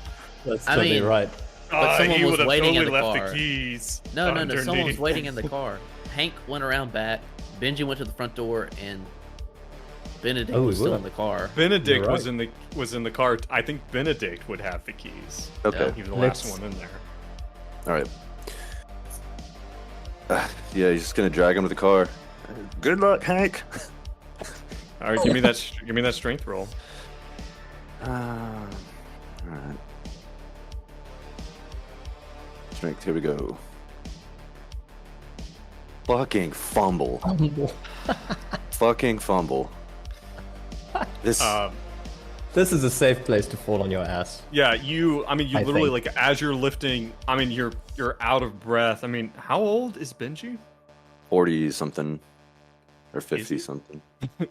That's I totally mean- right. But someone he was would have waiting in totally the left car. the keys. No, someone was underneath. waiting in the car. Hank went around back. Benji went to the front door, and Benedict Oh, was we still were. in the car. Benedict You're was right. in the car. I think Benedict would have the keys. Okay. He was the last Let's- one in there. All right. Yeah, he's just gonna drag him to the car. Good luck, Hank. All right, give me that strength roll. All right. Strength. Here we go. Fucking fumble. Fucking fumble. This. This is a safe place to fall on your ass. Yeah, you I literally think. like as you're lifting. I mean, you're out of breath. I mean, how old is Benji? 40 something or Is 50 he? something. I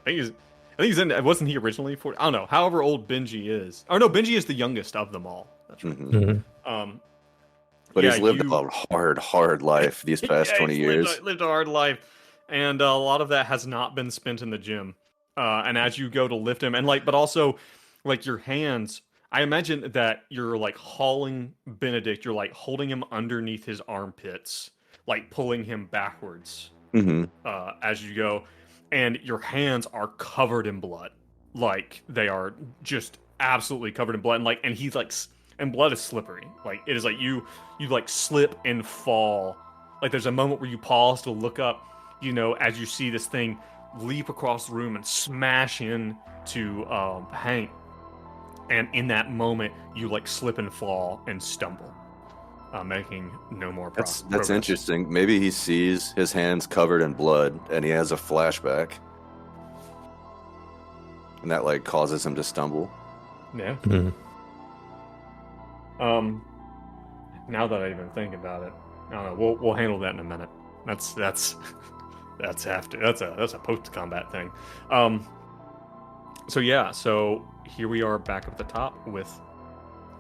think he's in. Wasn't he originally 40? I don't know. However old Benji is. Oh no, Benji is the youngest of them all. That's right. Mhm. But yeah, he's lived you- a hard life these past Yeah, 20 he's years. lived a hard life, and a lot of that has not been spent in the gym. And as you go to lift him, and but also, like your hands. I imagine that you're like hauling Benedict. You're like holding him underneath his armpits, like pulling him backwards hmm as you go, and your hands are covered in blood. Like they are just absolutely covered in blood, and he's like, and blood is slippery. Like it is like you like slip and fall. Like there's a moment where you pause to look up, as you see this thing leap across the room and smash into Hank. And in that moment, you like slip and fall and stumble, making no more That's progress. interesting. Maybe he sees his hands covered in blood and he has a flashback. And that like causes him to stumble. Yeah. Mhm. Now that I even think about it, I don't know. We'll handle that in a minute. That's after. That's a post combat thing. So yeah. So here we are back at the top with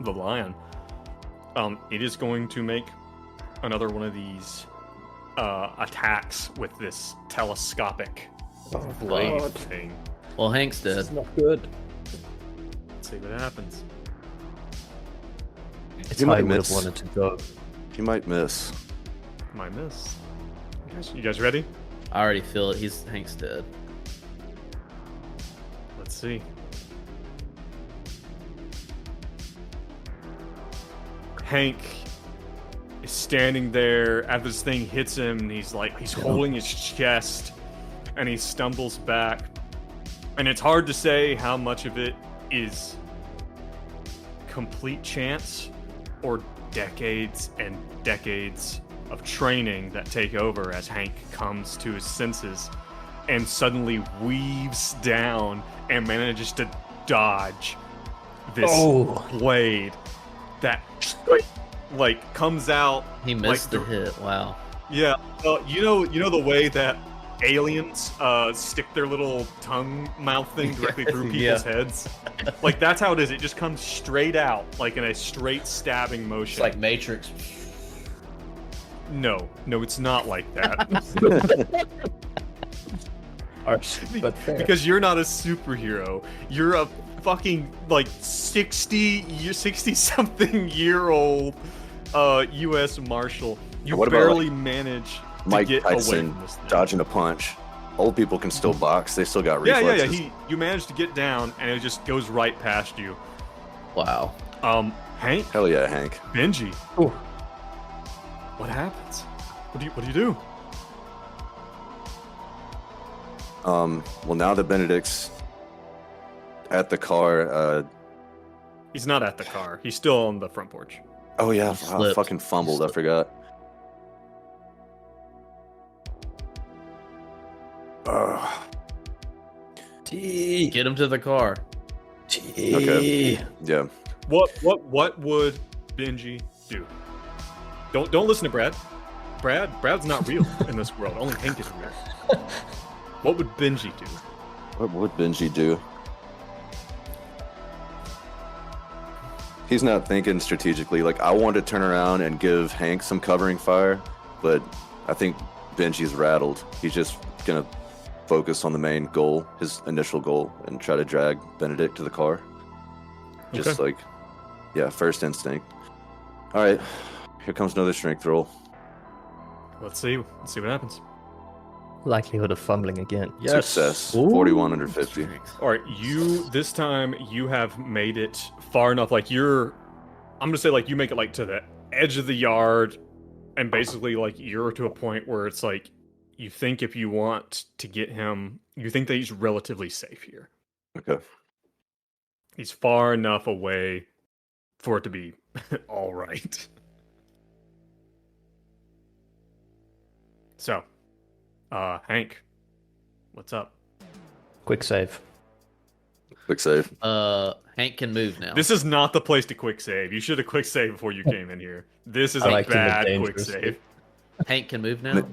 the lion. It is going to make another one of these attacks with this telescopic blade God. thing. Well, Hank's This dead. is not good. Let's see what happens. It's You how I might would have miss. wanted to go. He might miss. My miss. You guys ready? I already feel it. Hank's dead. Let's see. Hank is standing there as this thing hits him, and he's holding his chest, and he stumbles back. And it's hard to say how much of it is complete chance or decades and decades of training that take over as Hank comes to his senses and suddenly weaves down and manages to dodge this Oh. blade that comes out. He missed Like the hit. Wow. Yeah, you know the way that aliens stick their little tongue mouth thing directly through people's heads. Like that's how it is. It just comes straight out, like in a straight stabbing It's motion. like Matrix. No, it's not like that. Harsh, but fair. Because you're not a superhero. You're a fucking 60 something year old U.S. Marshal. You What about, barely manage to Mike get away Tyson from this thing. dodging a punch. Old people can still box. They still got Yeah, reflexes. You manage to get down, and it just goes right past you. Wow. Hank, Hell yeah, Hank. Benji, Ooh. what happens? What do you do? Well, now that Benedict's at the car, He's not at the car. He's still on the front porch. oh yeah, He I slipped. fucking fumbled. He I forgot. Ugh. T. Get him to the car. T. Okay. Yeah. What would Benji do? Don't listen to Brad. Brad's not real in this world. Only Hank is real. What would Benji do? What would Benji do? He's not thinking strategically. Like, I want to turn around and give Hank some covering fire, but I think Benji's rattled. He's just gonna focus on the main goal, his initial goal, and try to drag Benedict to the car. Just like, yeah, first instinct. All right, here comes another strength roll. Let's see. Let's see what happens. Likelihood of fumbling again. Yes. Success, Ooh. 41 under 50. All right, this time you have made it far enough. Like I'm gonna say like you make it like to the edge of the yard, and basically like you're to a point where it's like you think if you want to get him, you think that he's relatively safe here. Okay. He's far enough away for it to be all right. So, Hank, what's up? Quick save. Quick save. Hank can move now. This is not the place to quick save. You should have quick saved before you came in here. This is I a like to look bad quick dangerous. save. Hank can move now.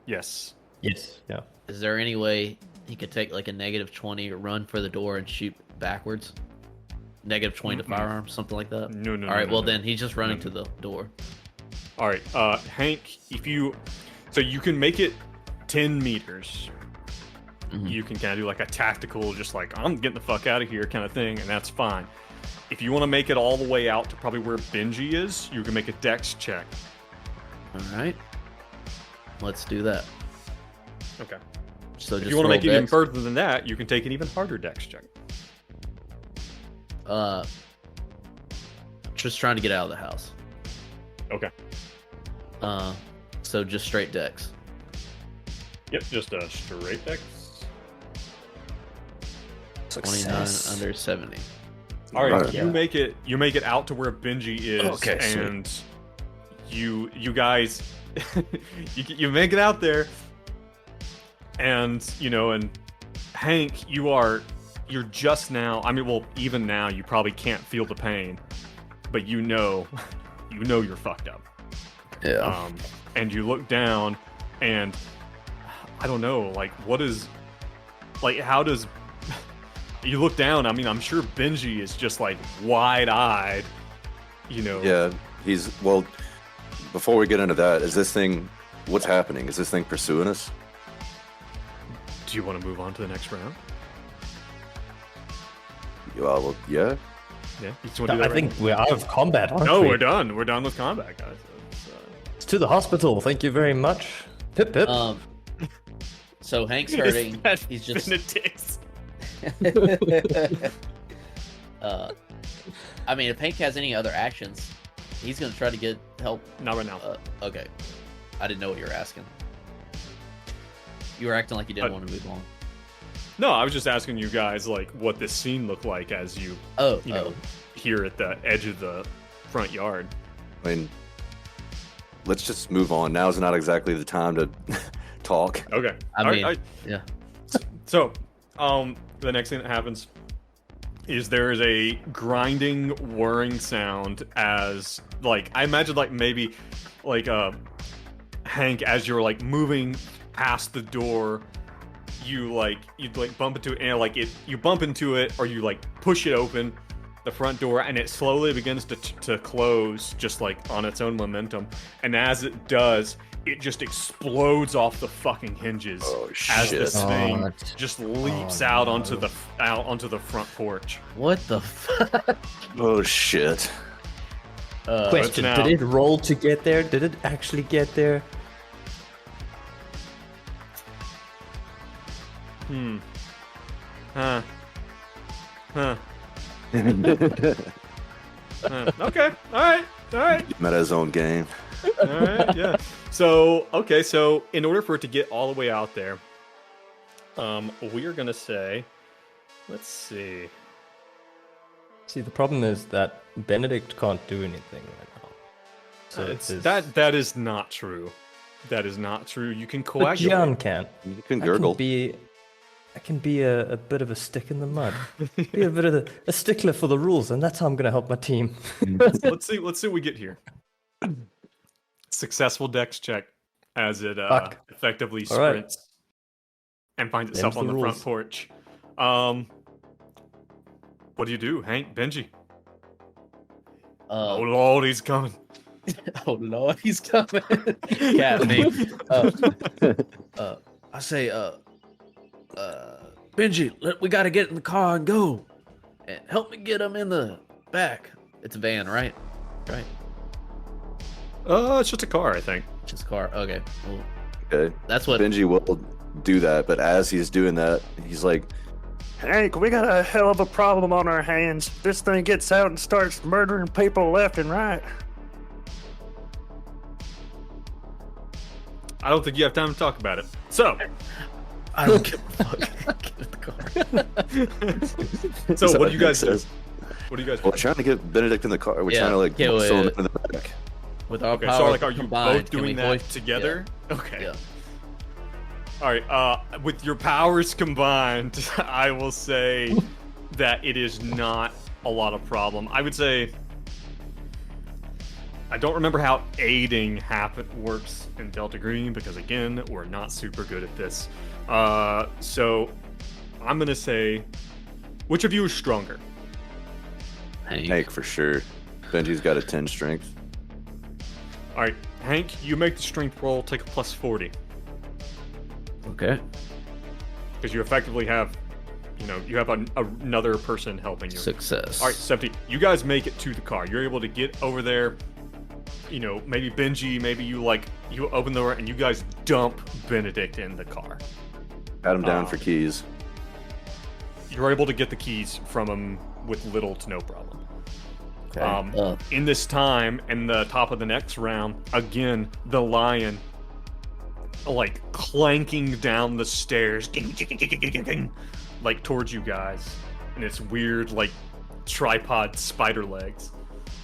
Yes. Yes. Yeah. Is there any way he could take like a -20 or run for the door and shoot backwards? -20 to firearm, something like that. No. All right. no, Well, no. then he's just running to the door. All right, Hank, so you can make it 10 meters. Mhm. You can kind of do like a tactical, just like, I'm getting the fuck out of here kind of thing, and that's fine. If you want to make it all the way out to probably where Benji is, you can make a dex check. All right. Let's do that. Okay. So If just you want to make it even dex. further than that, you can take an even harder dex check. Just trying to get out of the house. Okay. So just straight dex. Yep, just a straight dex. 29 under 70. All right, Alright. you make it out to where Benji is, Okay, sweet. and you guys, you make it out there, and and Hank, you're just now. I mean, well, even now, you probably can't feel the pain, but you know you're fucked up. Yeah. And you look down, and I don't know, like, what is, like, how does you look down? I mean, I'm sure Benji is just like wide-eyed, Yeah, well, before we get into that, what's happening? Is this thing pursuing us? Do you want to move on to the next round? Well, yeah. Yeah, you just want to do I that think we're out of combat, aren't No, we? we're done. We're done with combat, guys. It's to the hospital. Thank you very much. Pip pip. So Hank's hurting. He's just. Benedict. I mean, if Hank has any other actions, he's gonna try to get help. Not right now. Okay. I didn't know what you were asking. You were acting like you didn't Uh, want to move on. No, I was just asking you guys like what this scene looked like as you here at the edge of the front yard. I mean, let's just move on. Now's not exactly the time to talk. Okay. I mean, yeah. So, the next thing that happens is there is a grinding, whirring sound as, like, I imagine, like, maybe, like, Hank, as you're, like, moving past the door, you bump into it, and, like, you bump into it, or you, like, push it open, the front door, and it slowly begins to close, just, like, on its own momentum, and as it does, it just explodes off the fucking hinges as shit. this thing God. just leaps out onto the front porch. What the fuck? Oh shit. Question: now- Did it roll to get there? Did it actually get there? Huh. Okay. All right. Meta's own game. All right. Yeah. So in order for it to get all the way out there, we are gonna say, let's see. See, the problem is that Benedict can't do anything right now. So That is not true. That is not true. You can But coagulate. Gian can. You can gurgle. I can be a bit of a stick in the mud. Be a bit of a stickler for the rules, and that's how I'm going to help my team. Let's see what we get here. Successful dex check as it Fuck. effectively All right. sprints and finds itself Them's on the the front rules. porch. What do you do, Hank? Benji? Oh Lord, he's coming. Oh Lord, he's coming. Cat me. I say, Benji, we gotta get in the car and go. And help me get him in the back. It's a van, right? Right. It's just a car, I think. Just a car. Okay. Well, Okay. that's what. Benji will do that, but as he's doing that, he's like, Hank, we got a hell of a problem on our hands. This thing gets out and starts murdering people left and right. I don't think you have time to talk about it. So, I don't give a fuck. Get in the car. so what do you guys do? says, What do you guys We're do? trying to get Benedict in the car. We're Yeah, trying to like okay, throw him wait. in the back. With our Okay, powers so like, are you combined, both can we doing that hoist- together? Okay. Yeah. All right. With your powers combined, I will say that it is not a lot of problem. I would say I don't remember how aiding works in Delta Green because again, we're not super good at this. So I'm gonna say, which of you is stronger? Hank for sure. Benji's got a 10 strength. All right, Hank, you make the strength roll. Take a plus 40 Okay. because you effectively have, you have another person helping you. Success. All right, 70. You guys make it to the car. You're able to get over there. Maybe Benji, maybe you open the door and you guys dump Benedict in the car. Pat him down for keys. You're able to get the keys from him with little to no problem. Okay. In this time, in the top of the next round, again, the lion, like clanking down the stairs, like towards you guys, and its weird, like tripod spider legs.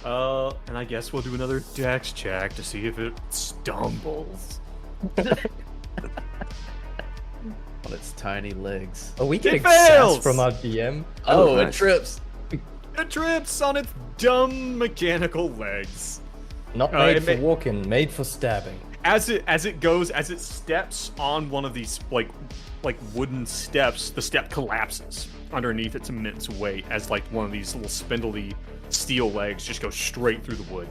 And I guess we'll do another dex check to see if it stumbles. On its tiny legs. Are we getting fails! sass from our DM? Oh, nice. it trips. It trips on its dumb mechanical legs. Not Uh, made it for may- walking, made for stabbing. As it steps on one of these like wooden steps, the step collapses underneath its immense weight as like one of these little spindly steel legs just goes straight through the wood.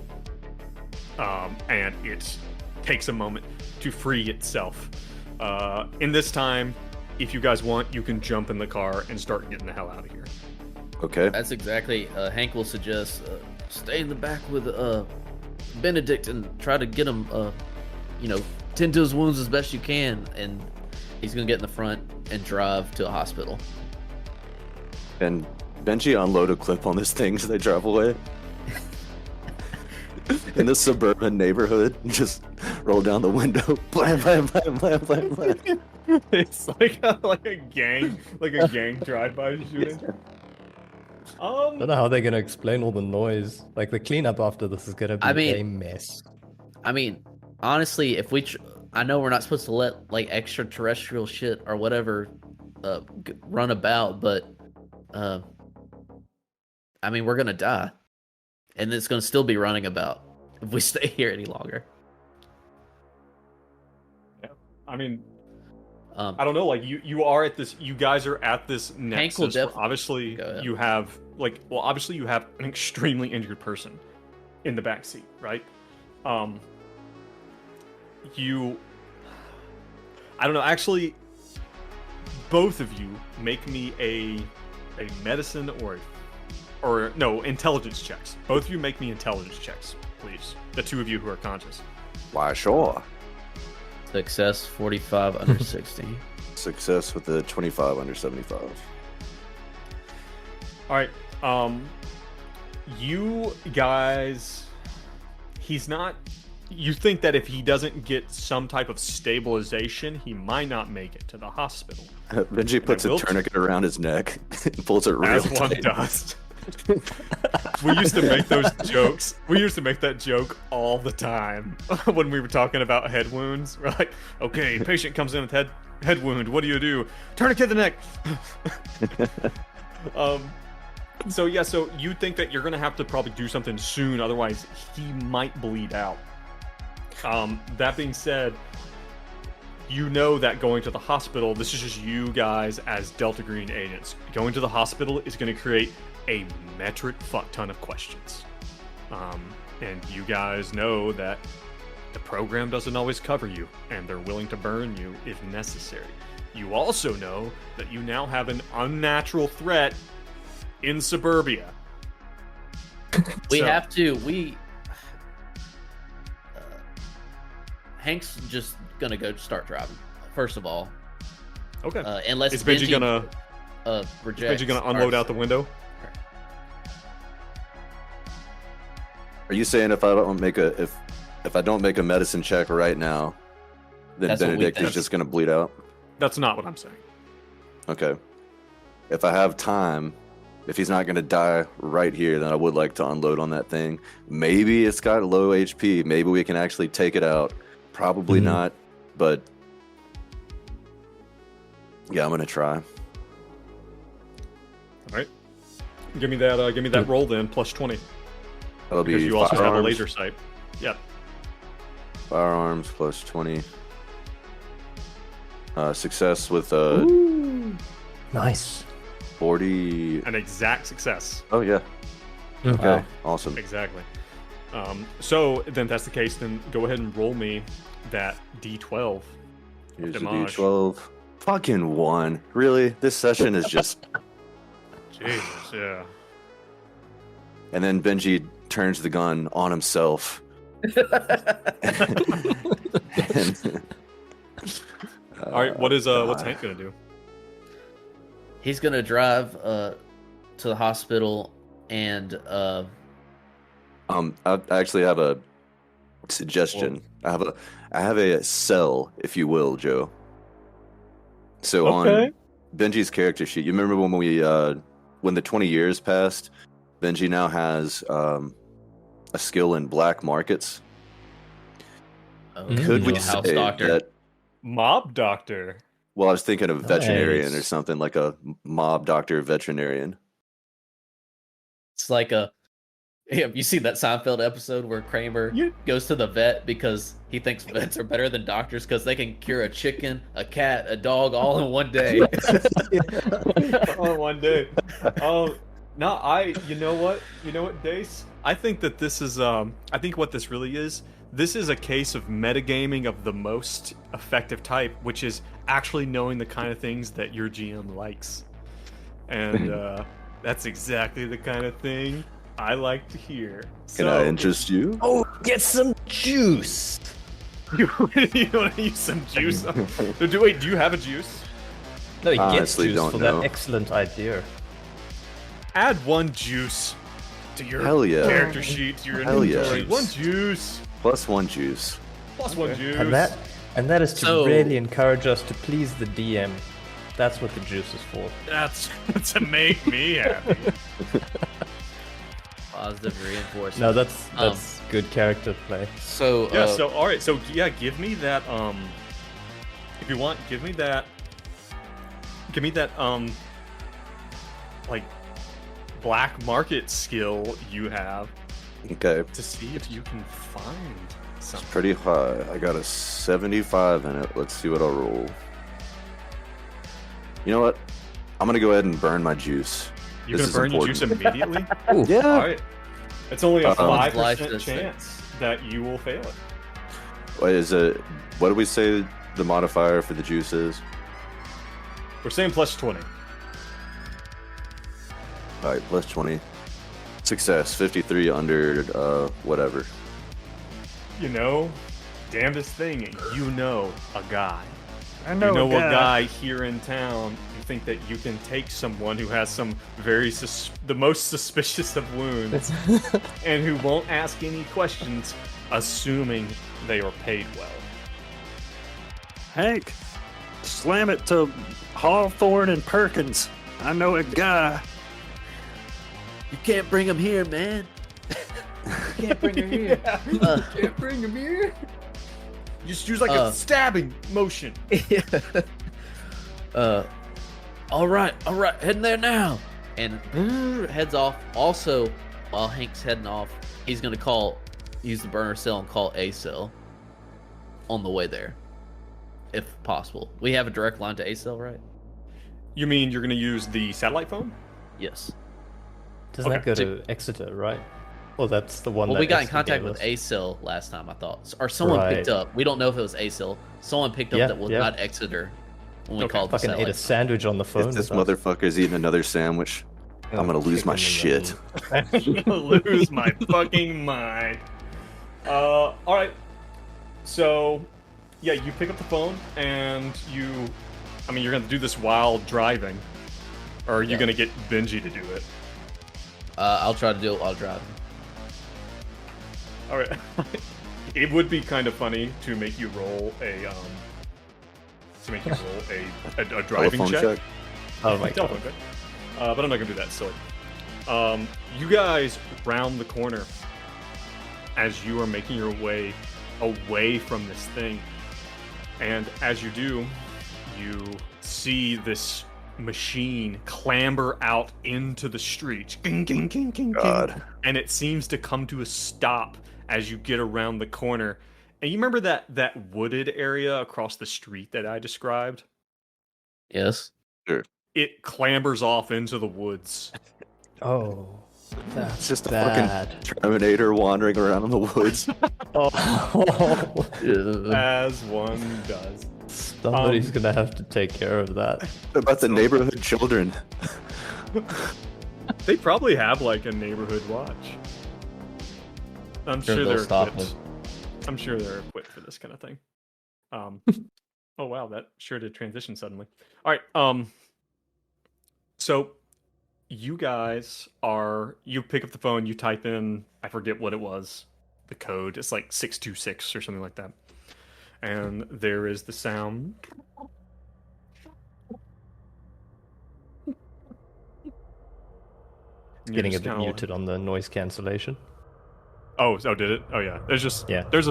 And it takes a moment to free itself. In this time, if you guys want, you can jump in the car and start getting the hell out of here. Okay. That's exactly. Hank will suggest stay in the back with Benedict and try to get him, tend to his wounds as best you can. And he's gonna get in the front and drive to a hospital. And Benji unload a clip on this thing as they drive away. In this suburban neighborhood, just roll down the window. Blam, blam, blam, blam, blam, blam. It's like a gang drive-by shooting. I don't know how they're gonna explain all the noise. Like the cleanup after this is gonna be a mess. I mean, honestly, if I know we're not supposed to let like extraterrestrial shit or whatever run about, but I mean, we're gonna die, and it's gonna still be running about if we stay here any longer. Yeah, I mean, I don't know. Like you guys are at this nexus. Where obviously, you have obviously you have an extremely injured person in the back seat, right? I don't know. Actually, both of you make me a medicine or no intelligence checks. Both of you make me intelligence checks, please. The two of you who are conscious. Why, sure. Success 45 under 60. Success with the 25 under 75. All right. You guys, he's not. You think that if he doesn't get some type of stabilization, he might not make it to the hospital. Benji puts a tourniquet around his neck and pulls it real As one tight. does. We used to make those jokes. We used to make that joke all the time when we were talking about head wounds. We're like, okay, patient comes in with head wound. What do? Tourniquet the neck. So you think that you're gonna have to probably do something soon, otherwise he might bleed out. That being said, you know that going to the hospital, this is just you guys as Delta Green agents. Going to the hospital is going to create a metric fuck ton of questions. And you guys know that the program doesn't always cover you, and they're willing to burn you if necessary. you also know that you now have an unnatural threat in suburbia. We So- have to. Hank's just gonna go start driving. First of all, Okay. unless Is Benji gonna reject. Benji gonna unload out the window? Are you saying if I don't make a medicine check right now, then That's what we Benedict is think. just gonna bleed out? That's not what I'm saying. Okay. If I have time, if he's not gonna die right here, then I would like to unload on that thing. Maybe it's got low HP. Maybe we can actually take it out. Probably not, but yeah, I'm gonna try. All right. Give me that roll then, plus 20. That'll Because be you also have a firearms. laser sight. Yep. Firearms plus 20. Success with Nice. 40. An exact success. Oh yeah. Okay. Wow. Awesome. Exactly. So then, if that's the case, then go ahead and roll me that D12. Here's the Damage. D12. Fucking 1. Really? This session is just. Jesus, yeah. And then Benji turns the gun on himself. All right. What's Hank gonna do? He's gonna drive to the hospital and I actually have a suggestion. I have a cell, if you will, Joe. So Okay. on Benji's character sheet, you remember when the 20 years passed, Benji now has a skill in black markets. Could we house say doctor. that? Mob doctor. Well, I was thinking of veterinarian or Nice. something, like a mob doctor veterinarian. It's like a. Have you seen that Seinfeld episode where Kramer goes to the vet because he thinks vets are better than doctors because they can cure a chicken, a cat, a dog all in one day? All in one day. Oh, no, you know what, Dace? I think that this is, I think what this really is, this is a case of metagaming of the most effective type, which is actually knowing the kind of things that your GM likes. And that's exactly the kind of thing I like to hear. Can I interest you? Oh, get some juice. You want to use some juice? Wait, do you have a juice? No, he gets Honestly, juice don't for know. that excellent idea. Add one juice to your Hell yeah. character sheet, to your Hell yeah. inventory. One juice. Plus 1 juice. Plus one juice. And that is to So- really encourage us to please the DM. That's what the juice is for. That's to make me happy. Positive reinforcement. No, that's good character play. So Yeah, so all right, so yeah, give me that if you want, give me that like black market skill you have Okay. to see if you can find It's something. pretty high. I got a 75 in it. Let's see what I'll roll. You know what? I'm gonna go ahead and burn my juice. You're This gonna is burn your juice important. immediately? Ooh. Yeah. All right. It's only a Uh-oh. 5% Life chance that you will fail it. What is it? What do we say the modifier for the juice is? We're saying plus 20. All right, plus 20. Success. 53 under whatever. You know, damnedest thing, you know a guy. I know, You know a a guy here in town. You think that you can take someone who has some the most suspicious of wounds and who won't ask any questions, assuming they are paid well. Hank, slam it to Hawthorne and Perkins. I know a guy. you can't bring him here, man. You can't bring him here. Can't bring him here. Just use like Uh, a stabbing motion. All right, heading there now. And heads off. Also, while Hank's heading off, he's gonna use the burner cell and call A cell on the way there, if possible. We have a direct line to A cell, right? You mean you're gonna use the satellite phone? Yes. Doesn't that Okay. go to Exeter, right? Well, that's the one Well, that we got in Exeter contact gave with us. A cell last time, I thought, or someone picked Right. up. We don't know if it was A cell. Someone picked up Yeah, that was yeah. not Exeter. when we Okay. called the Fucking ate a satellite. sandwich on the phone. If this with us. motherfucker's eating another sandwich, I'm gonna lose my shit. I'm gonna lose my fucking mind. All right. So, yeah, you pick up the phone and you're gonna do this while driving, or are you Yeah. gonna get Benji to do it? I'll try to do it while driving. All right. It would be kind of funny to make you roll a driving Telephone check. Oh my god. Telephone check. But I'm not gonna do that. Silly. You guys round the corner as you are making your way away from this thing, and as you do, you see this machine clamber out into the street. Ging, ging, ging, ging, God. ging. And it seems to come to a stop as you get around the corner. And you remember that wooded area across the street that I described? Yes. It clambers off into the woods. Oh, It's that's just a bad. fucking Terminator wandering around in the woods. Oh, As one does. somebody's gonna have to take care of that. What about the neighborhood children? They probably have like a neighborhood watch. I'm Sure, sure they'll they're stop equipped. I'm sure they're equipped for this kind of thing. Oh wow, that sure did transition suddenly. All right, so you guys you pick up the phone, you type in, I forget what it was, the code. It's like 626 or something like that. And there is the sound. You're Getting a just bit kinda like- muted on the noise cancellation. Oh, did it? Oh yeah. There's a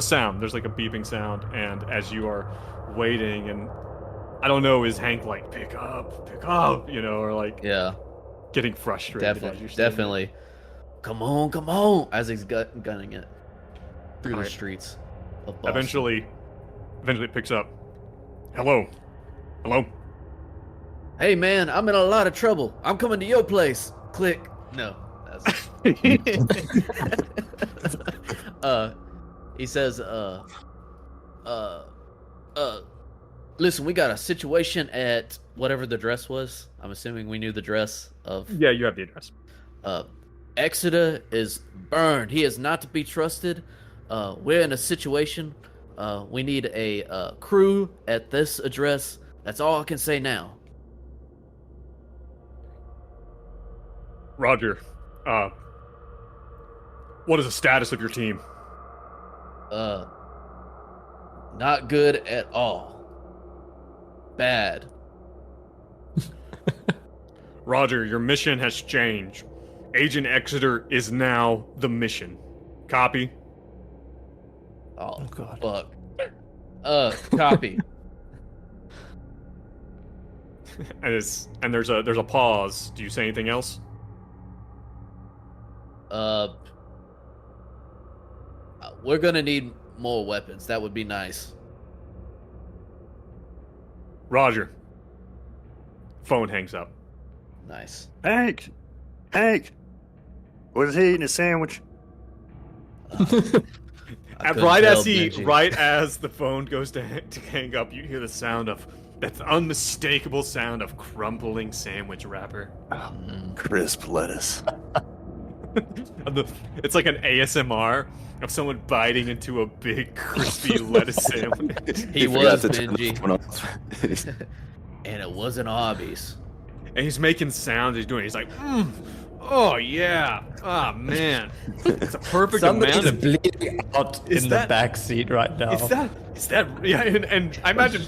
sound. There's like a beeping sound, and as you are waiting, and I don't know, is Hank like pick up, or like Yeah. getting frustrated? as you're Definitely. sitting there? Definitely. Come on! As he's gunning it through the Alright. streets of Boston. Eventually, it picks up. Hello. Hey man, I'm in a lot of trouble. I'm coming to your place. Click. No. That's... he says, listen, we got a situation at whatever the dress was. I'm assuming we knew the dress of Yeah, you have the address. Exeter is burned. He is not to be trusted. We're in a situation. We need a crew at this address. That's all I can say now. Roger. What is the status of your team? Not good at all. Bad. Roger, your mission has changed. Agent Exeter is now the mission. Copy. Oh, God. fuck. Copy. And there's a pause. Do you say anything else? We're gonna need more weapons. That would be nice. Roger. Phone hangs up. Nice. Hank! Was he eating a sandwich? I couldn't Right tell, as the phone goes to hang up, you hear the sound of that unmistakable sound of crumbling sandwich wrapper. Crisp lettuce. It's like an ASMR of someone biting into a big crispy lettuce sandwich. He forgot was to turn the Benji. phone off. And it wasn't Arby's. And he's making sounds. He's like, oh yeah, oh man, it's a perfect Somebody's amount of. bleeding out Is in that- the back seat right now. Is that yeah? And I imagine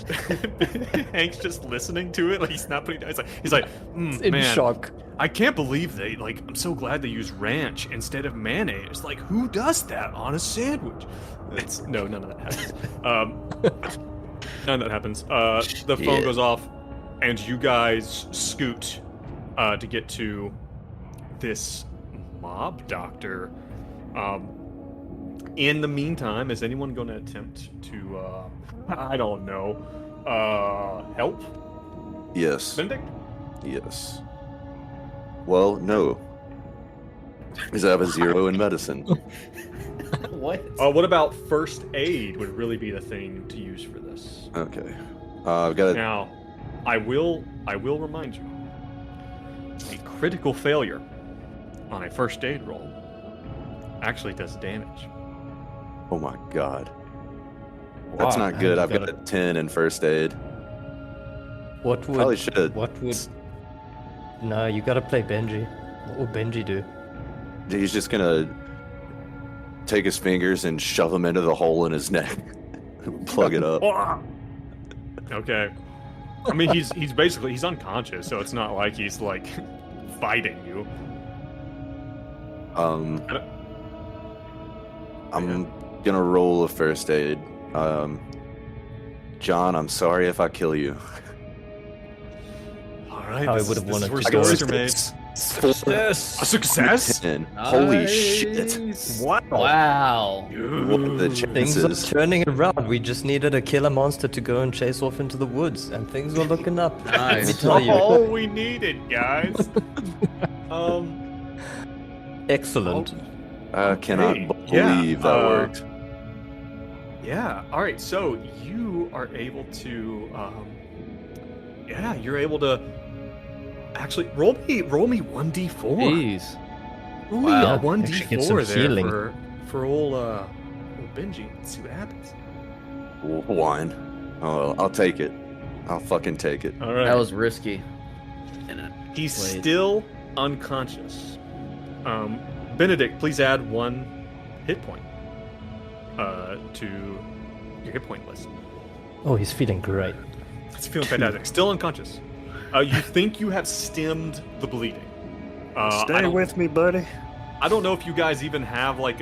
Hank's just listening to it, like he's not putting down. He's like, in man, shock. I can't believe I'm so glad they use ranch instead of mayonnaise. Like, who does that on a sandwich? None of that happens. None of that happens. The phone Shit. goes off, and you guys scoot to get to this mob doctor. In the meantime, is anyone going to attempt to, I don't know, help Yes. Benedict? Yes. Well, no. Because I have a 0 in medicine. What? What about first aid would really be the thing to use for this. Okay. I've got Now, I will remind you. A critical failure on a first aid roll actually does damage. Oh my god. That's not good. I've got a 10 in first aid. What would? Probably should. What would? No, you gotta play Benji. What will Benji do? He's just gonna take his fingers and shove them into the hole in his neck. Plug it up. Okay. I mean, he's basically he's unconscious, so it's not like he's like fighting you. I'm gonna roll a first aid. John, I'm sorry if I kill you. All right. I this would've is wanted where to stories go. are made. Success. A success? 10. Holy shit! Wow. What are the Things are chances? turning around. We just needed a killer monster to go and chase off into the woods, and things were looking up. Let me Nice. tell you. All we needed, guys. Excellent. I cannot Hey, believe that worked. Yeah. All right. So you are able to, you're able to actually roll me 1d4. Jeez. Roll Wow. me a Actually get 1d4 some there healing. for old Benji. Let's see what happens. 1. Oh, I'll take it. I'll fucking take it. All right. That was risky. And He's Wait. still unconscious. Benedict, please add 1 hit point to your hit point list. Oh, he's feeling great. It's feeling fantastic. Still unconscious. You think you have stemmed the bleeding. I Stay don't- with me, buddy. I don't know if you guys even have like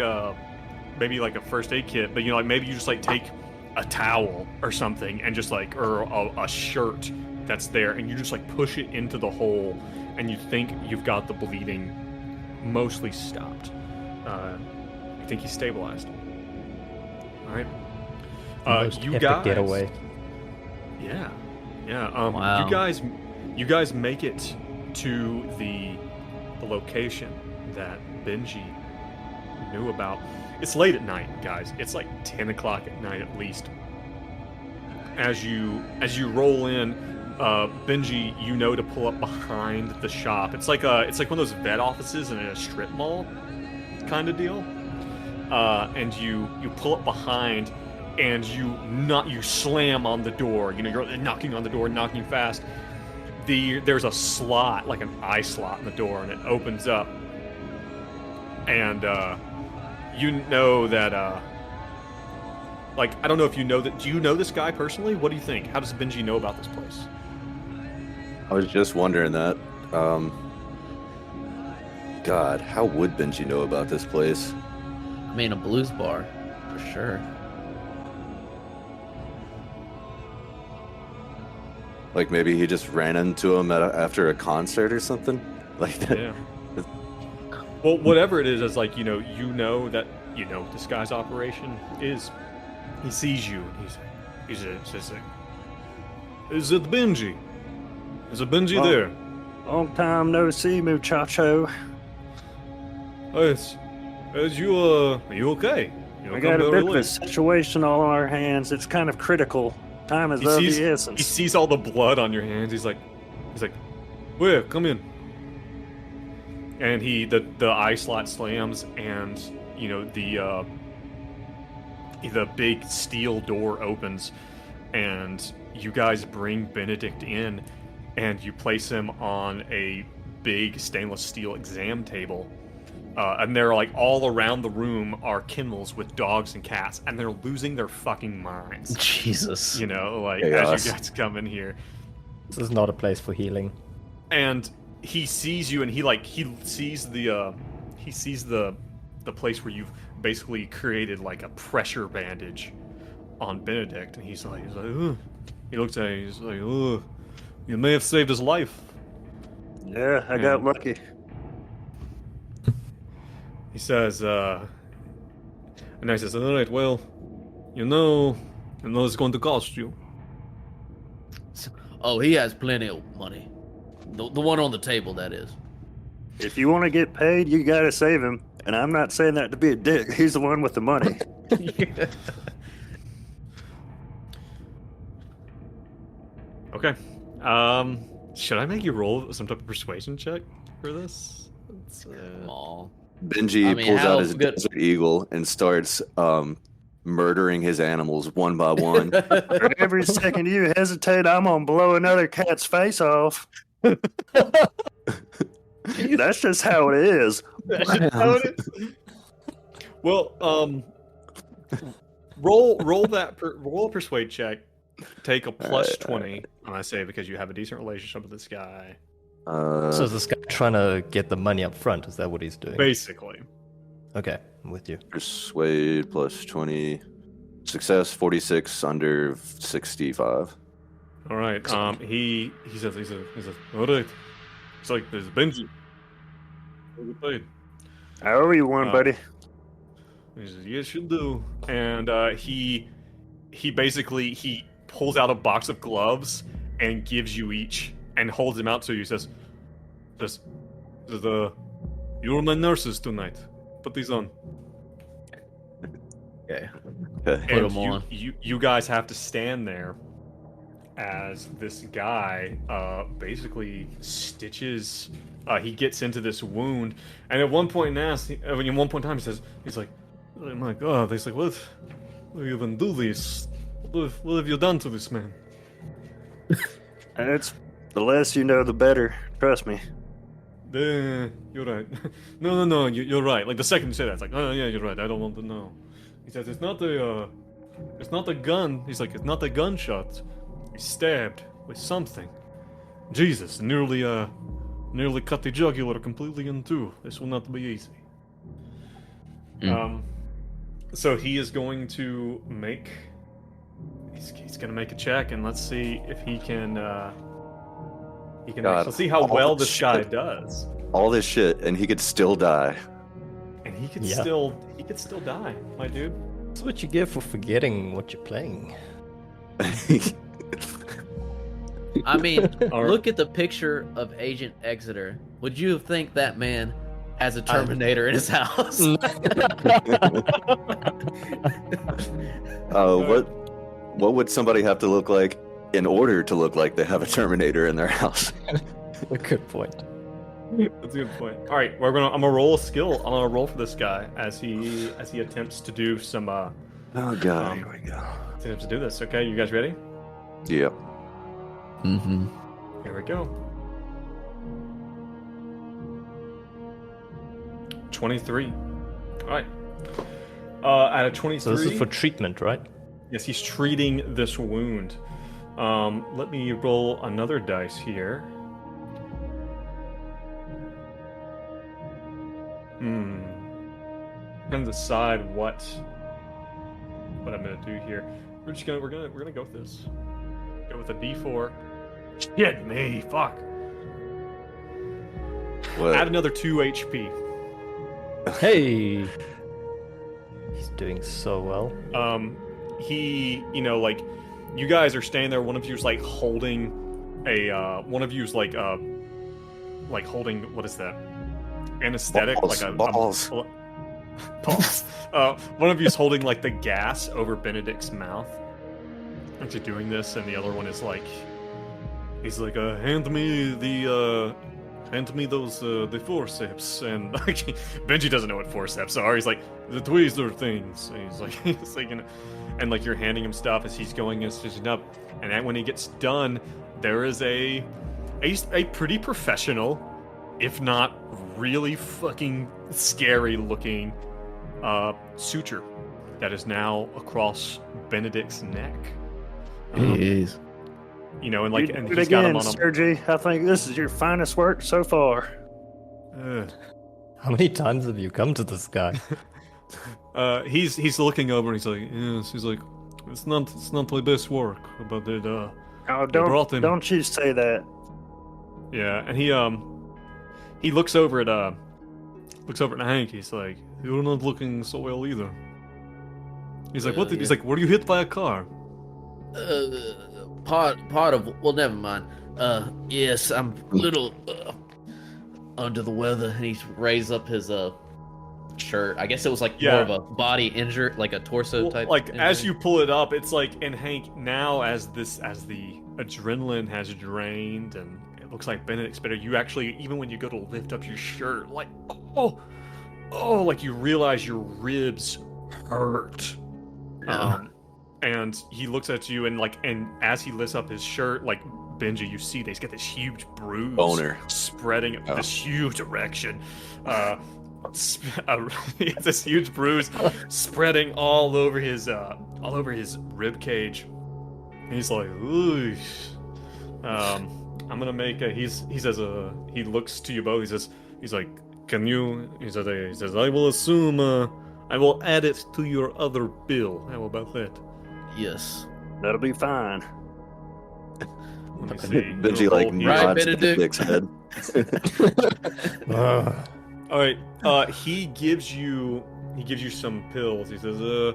maybe like a first aid kit, but you know, like maybe you just like take a towel or something and just like, or a shirt that's there, and you just like push it into the hole, and you think you've got the bleeding mostly stopped. You think he's stabilized. All right. Most You epic guys getaway. Yeah. Wow. You guys make it to the location that Benji knew about. It's late at night, guys. It's like 10 o'clock at night at least. As you roll in, Benji, you know to pull up behind the shop. It's like one of those vet offices in a strip mall kind of deal. And you pull up behind, and you slam on the door. You know, you're knocking on the door, knocking fast. There's a slot, like an eye slot in the door, and it opens up. And you know that like, I don't know if you know that. Do you know this guy personally? What do you think? How does Benji know about this place? I was just wondering that. God, how would Benji know about this place? I mean, a blues bar, for sure. Like maybe he just ran into him after a concert or something? Like that. Yeah. Well, whatever it is like, you know that, this guy's operation is, he sees you, and he's just like, is it Benji? Is it Benji Oh. there? Long time no see, muchacho. Oh, yes. Are you okay? You We come got a very bit of a late. situation all on our hands. It's kind of critical. Time is of the He essence. sees all the blood on your hands. He's like, where? Come in. And the eye slot slams, and the big steel door opens, and you guys bring Benedict in, and you place him on a big stainless steel exam table. And they're like all around the room are kennels with dogs and cats, and they're losing their fucking minds. Jesus. As you Chaos. guys come in here. This is not a place for healing. And he sees you, and he sees the place where you've basically created like a pressure bandage on Benedict, and he's like, ugh. He looks at you, he's like, ugh, you may have saved his life. Yeah, I got lucky. He says, and I says, all right, well, you know it's going to cost you. Oh, he has plenty of money. The one on the table, that is. If you want to get paid, you gotta save him. And I'm not saying that to be a dick. He's the one with the money. Okay. Should I make you roll some type of persuasion check for this? Come on. Benji I mean, pulls how out his good- desert eagle and starts murdering his animals one by one. For every second you hesitate, I'm gonna blow another cat's face off. That's just how it is. Well, roll a persuade check. Take a plus 20. And I say because you have a decent relationship with this guy. So is this guy trying to get the money up front? Is that what he's doing? Basically. Okay, I'm with you. Persuade plus 20. Success 46 under 65. All right. He says all right. It's like there's Benji. Well played. I owe you one, buddy. He says yes, you do. And he basically pulls out a box of gloves and gives you each and holds them out to you. Says, you're my nurses tonight. Put these on. Okay. Okay. Put 'em on. You guys have to stand there as this guy basically stitches. He gets into this wound, and at one point in time, he says, he's like, "Oh my God!" He's like, "What do you even do this? What have you done to this man?" And it's the less you know, the better. Trust me. You're right. No, you're right. Like the second you say that, it's like, oh yeah, you're right. I don't want to know. He says it's not a gun. He's like, it's not a gunshot. He's stabbed with something. Jesus, nearly cut the jugular completely in two. This will not be easy. So he is going to make. He's going to make a check, and let's see if he can. God, Let's see how all well this this guy shit. does. All this shit, and he could still die. And he could Yeah. still die, my dude. That's what you get for forgetting what you're playing. I mean, Alright. look at the picture of Agent Exeter. Would you think that man has a Terminator in his house? What would somebody have to look like in order to look like they have a Terminator in their house? A good point. That's a good point. All right, I'm gonna roll a skill. I'm gonna roll for this guy as he attempts to do some. Oh god, here we go. Attempts to do this. Okay, you guys ready? Yep. Mm-hmm. Here we go. 23. All right. Out of 23. So this is for treatment, right? Yes, he's treating this wound. Let me roll another dice here. Trying to decide what I'm gonna do here. We're gonna go with this. Go with a D4. Shit me, fuck. What? Add another 2 HP. Hey! He's doing so well. Like, you guys are standing there. One of you's like holding like holding, what is that? Anesthetic, Balls, like a balls. balls. One of you's holding like the gas over Benedict's mouth. And you're doing this, and the other one is like, he's like, hand me those the forceps, and like Benji doesn't know what forceps are. He's like the tweezer things. And he's like, and like you're handing him stuff as he's going and stitching up, and then when he gets done, there is a pretty professional, if not really fucking scary looking, suture that is now across Benedict's neck. Jeez. You know, and like, You and did it he's got him again, on a. Sergey. I think this is your finest work so far. How many times have you come to this guy? He's looking over and he's like, yes. He's like, it's not my best work, but it Oh, brought him- don't you say that. yeah. And he looks over at Hank. He's like, you're not looking so well either. He's like, what? He's like, were you hit by a car? Part of, well, never mind. Yes, I'm a little under the weather, and he's raised up his shirt. I guess it was like Yeah. more of a body injury, like a torso Well, type. like injury. as you pull it up, it's like, and Hank now as the adrenaline has drained, and it looks like Benedict's better. You actually, even when you go to lift up your shirt, like, like you realize your ribs hurt. And he looks at you, and as he lifts up his shirt, like, Benji, you see he's got this huge bruise Boner spreading, this huge erection. He has this huge bruise spreading all over his rib cage. And he's like, ooh. I'm gonna make a. He looks to you both. He's like, can you? He says, I will assume. I will add it to your other bill. How about that? Yes. That'll be fine. Let me see. Benji like Right, nods Benedict. Benedict's head. All right. He gives you some pills. He says,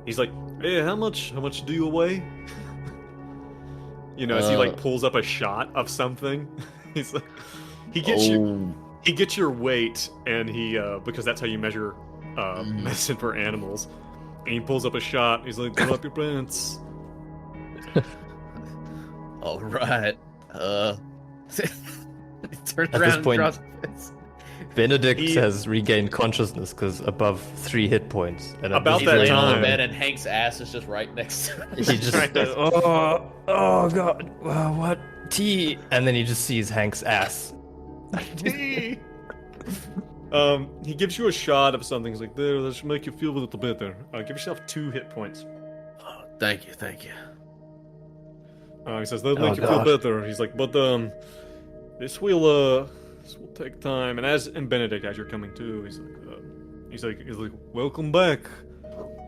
he's like, hey, how much do you weigh? As he like pulls up a shot of something. He's like, he gets your weight, and he because that's how you measure medicine for animals. And he pulls up a shot. He's like, pull up your pants. All right. He turns At around this point, and drops his. Benedict has regained consciousness because above 3 hit points. And at About this that He's laying on the time- bed, and Hank's ass is just right next to him. He just oh god, what tea? And then he just sees Hank's ass. He gives you a shot of something. He's like, there, that should make you feel a little better. Give yourself 2 hit points. Oh, thank you. He says, that'll make you feel better. He's like, but this will take time. And Benedict, as you're coming to, he's like, welcome back.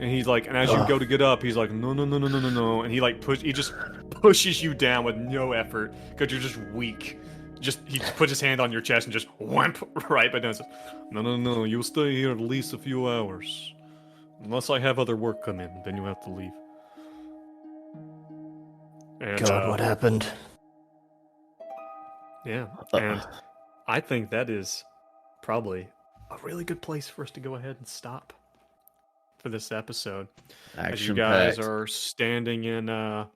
And he's like, and as you go to get up, he's like, no. And he like he just pushes you down with no effort because you're just weak. He puts his hand on your chest and just whamp right back down. Says, no, you'll stay here at least a few hours. Unless I have other work come in, then you have to leave. And, God, what happened? Yeah, and I think that is probably a really good place for us to go ahead and stop for this episode. As you guys are standing in, the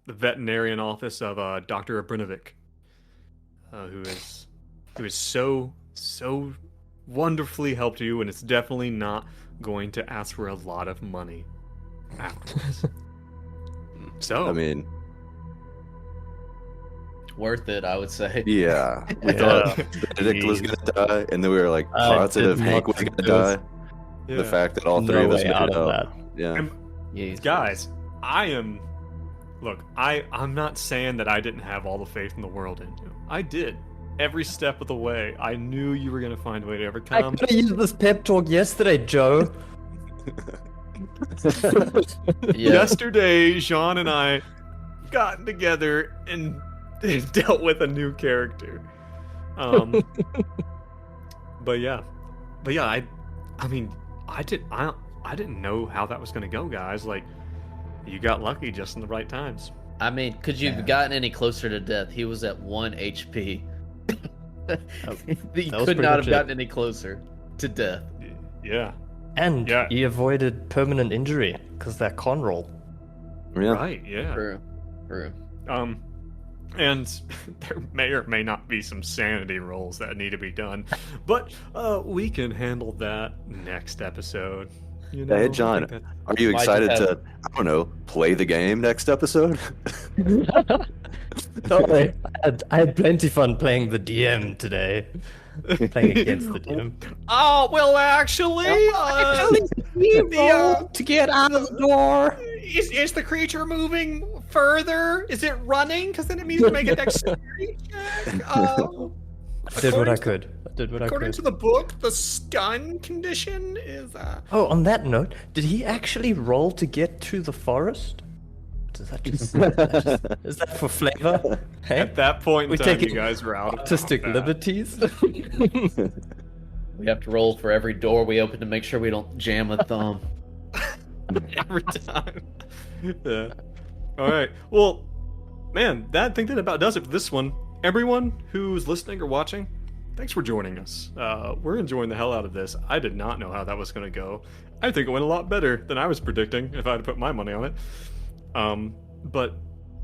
veterinarian office of Dr. Abrinovic, who is so wonderfully helped you, and it's definitely not going to ask for a lot of money afterwards. So, I mean, Worth it, I would say. yeah. We thought Benedict was gonna die, and then we were like positive did Hank not was gonna think die. yeah. The fact that all 3 No of us way made out it of out. Yeah. And guys, I'm not saying that I didn't have all the faith in the world in you. I did. Every step of the way, I knew you were gonna find a way to I overcome. could have used this pep talk yesterday, Joe. Yesterday, Jean and I got together and dealt with a new character. But yeah, I didn't know how that was gonna go, guys. Like, you got lucky just in the right times. I mean, could you have gotten any closer to death? He was at 1 HP. He was could pretty not much have it. gotten any closer to death. Yeah. And Yeah. he avoided permanent injury because that con roll. Yeah. Right. Yeah. True. And there may or may not be some sanity rolls that need to be done, but we can handle that next episode. You know, Hey, I John, think are you Might excited just to, I don't know, play the game next episode? Totally. I had plenty fun playing the DM today. Playing against the DM. Oh well, actually, To get out of the door. is the creature moving further? Is it running? Because then it means to make a dexterity check. I did what I could. According to the book, the stun condition is. Oh, on that note, did he actually roll to get to the forest? Does that just, is that for flavor? Hey, At that point in We're time, you taking guys were out of artistic combat. liberties. We have to roll for every door we open to make sure we don't jam a thumb. Every time. Yeah. All right. Well, man, I think that about does it for this one. Everyone who's listening or watching, thanks for joining us. We're enjoying the hell out of this. I did not know how that was going to go. I think it went a lot better than I was predicting if I had to put my money on it. But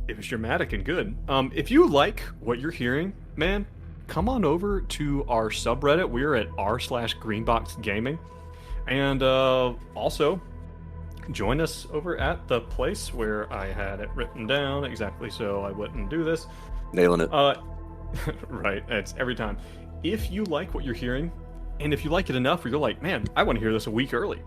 it was dramatic and good. If you like what you're hearing, man, come on over to our subreddit. We're at r/greenboxgaming. And also, join us over at the place where I had it written down exactly so I wouldn't do this. Nailing it. Right, it's every time. If you like what you're hearing, and if you like it enough where you're like, man, I want to hear this a week early,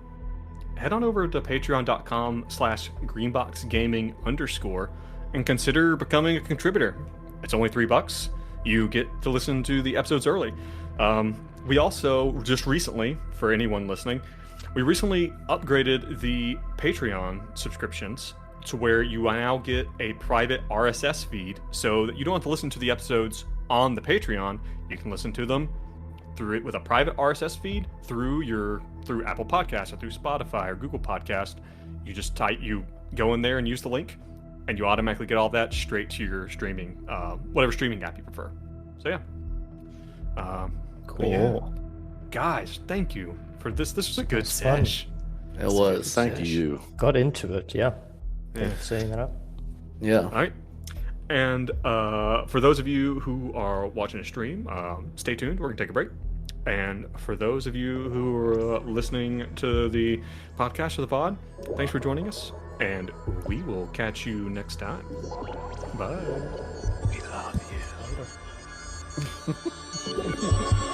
head on over to patreon.com/greenboxgaming_ and consider becoming a contributor. It's only $3. You get to listen to the episodes early. We also, just recently, for anyone listening, we recently upgraded the Patreon subscriptions to where you now get a private RSS feed so that you don't have to listen to the episodes on the Patreon. You can listen to them through it with a private RSS feed through Apple Podcasts or through Spotify or Google Podcast. You just you go in there and use the link, and you automatically get all that straight to your streaming, whatever streaming app you prefer. So yeah. Cool. Yeah. Guys, thank you for this. This was a good fun. sesh. It was. Thank you. Got into it, yeah. Yeah. Thanks for setting that up. Yeah. All right. And for those of you who are watching a stream, stay tuned. We're going to take a break. And for those of you who are listening to the podcast or the pod, thanks for joining us. And we will catch you next time. Bye. We love you.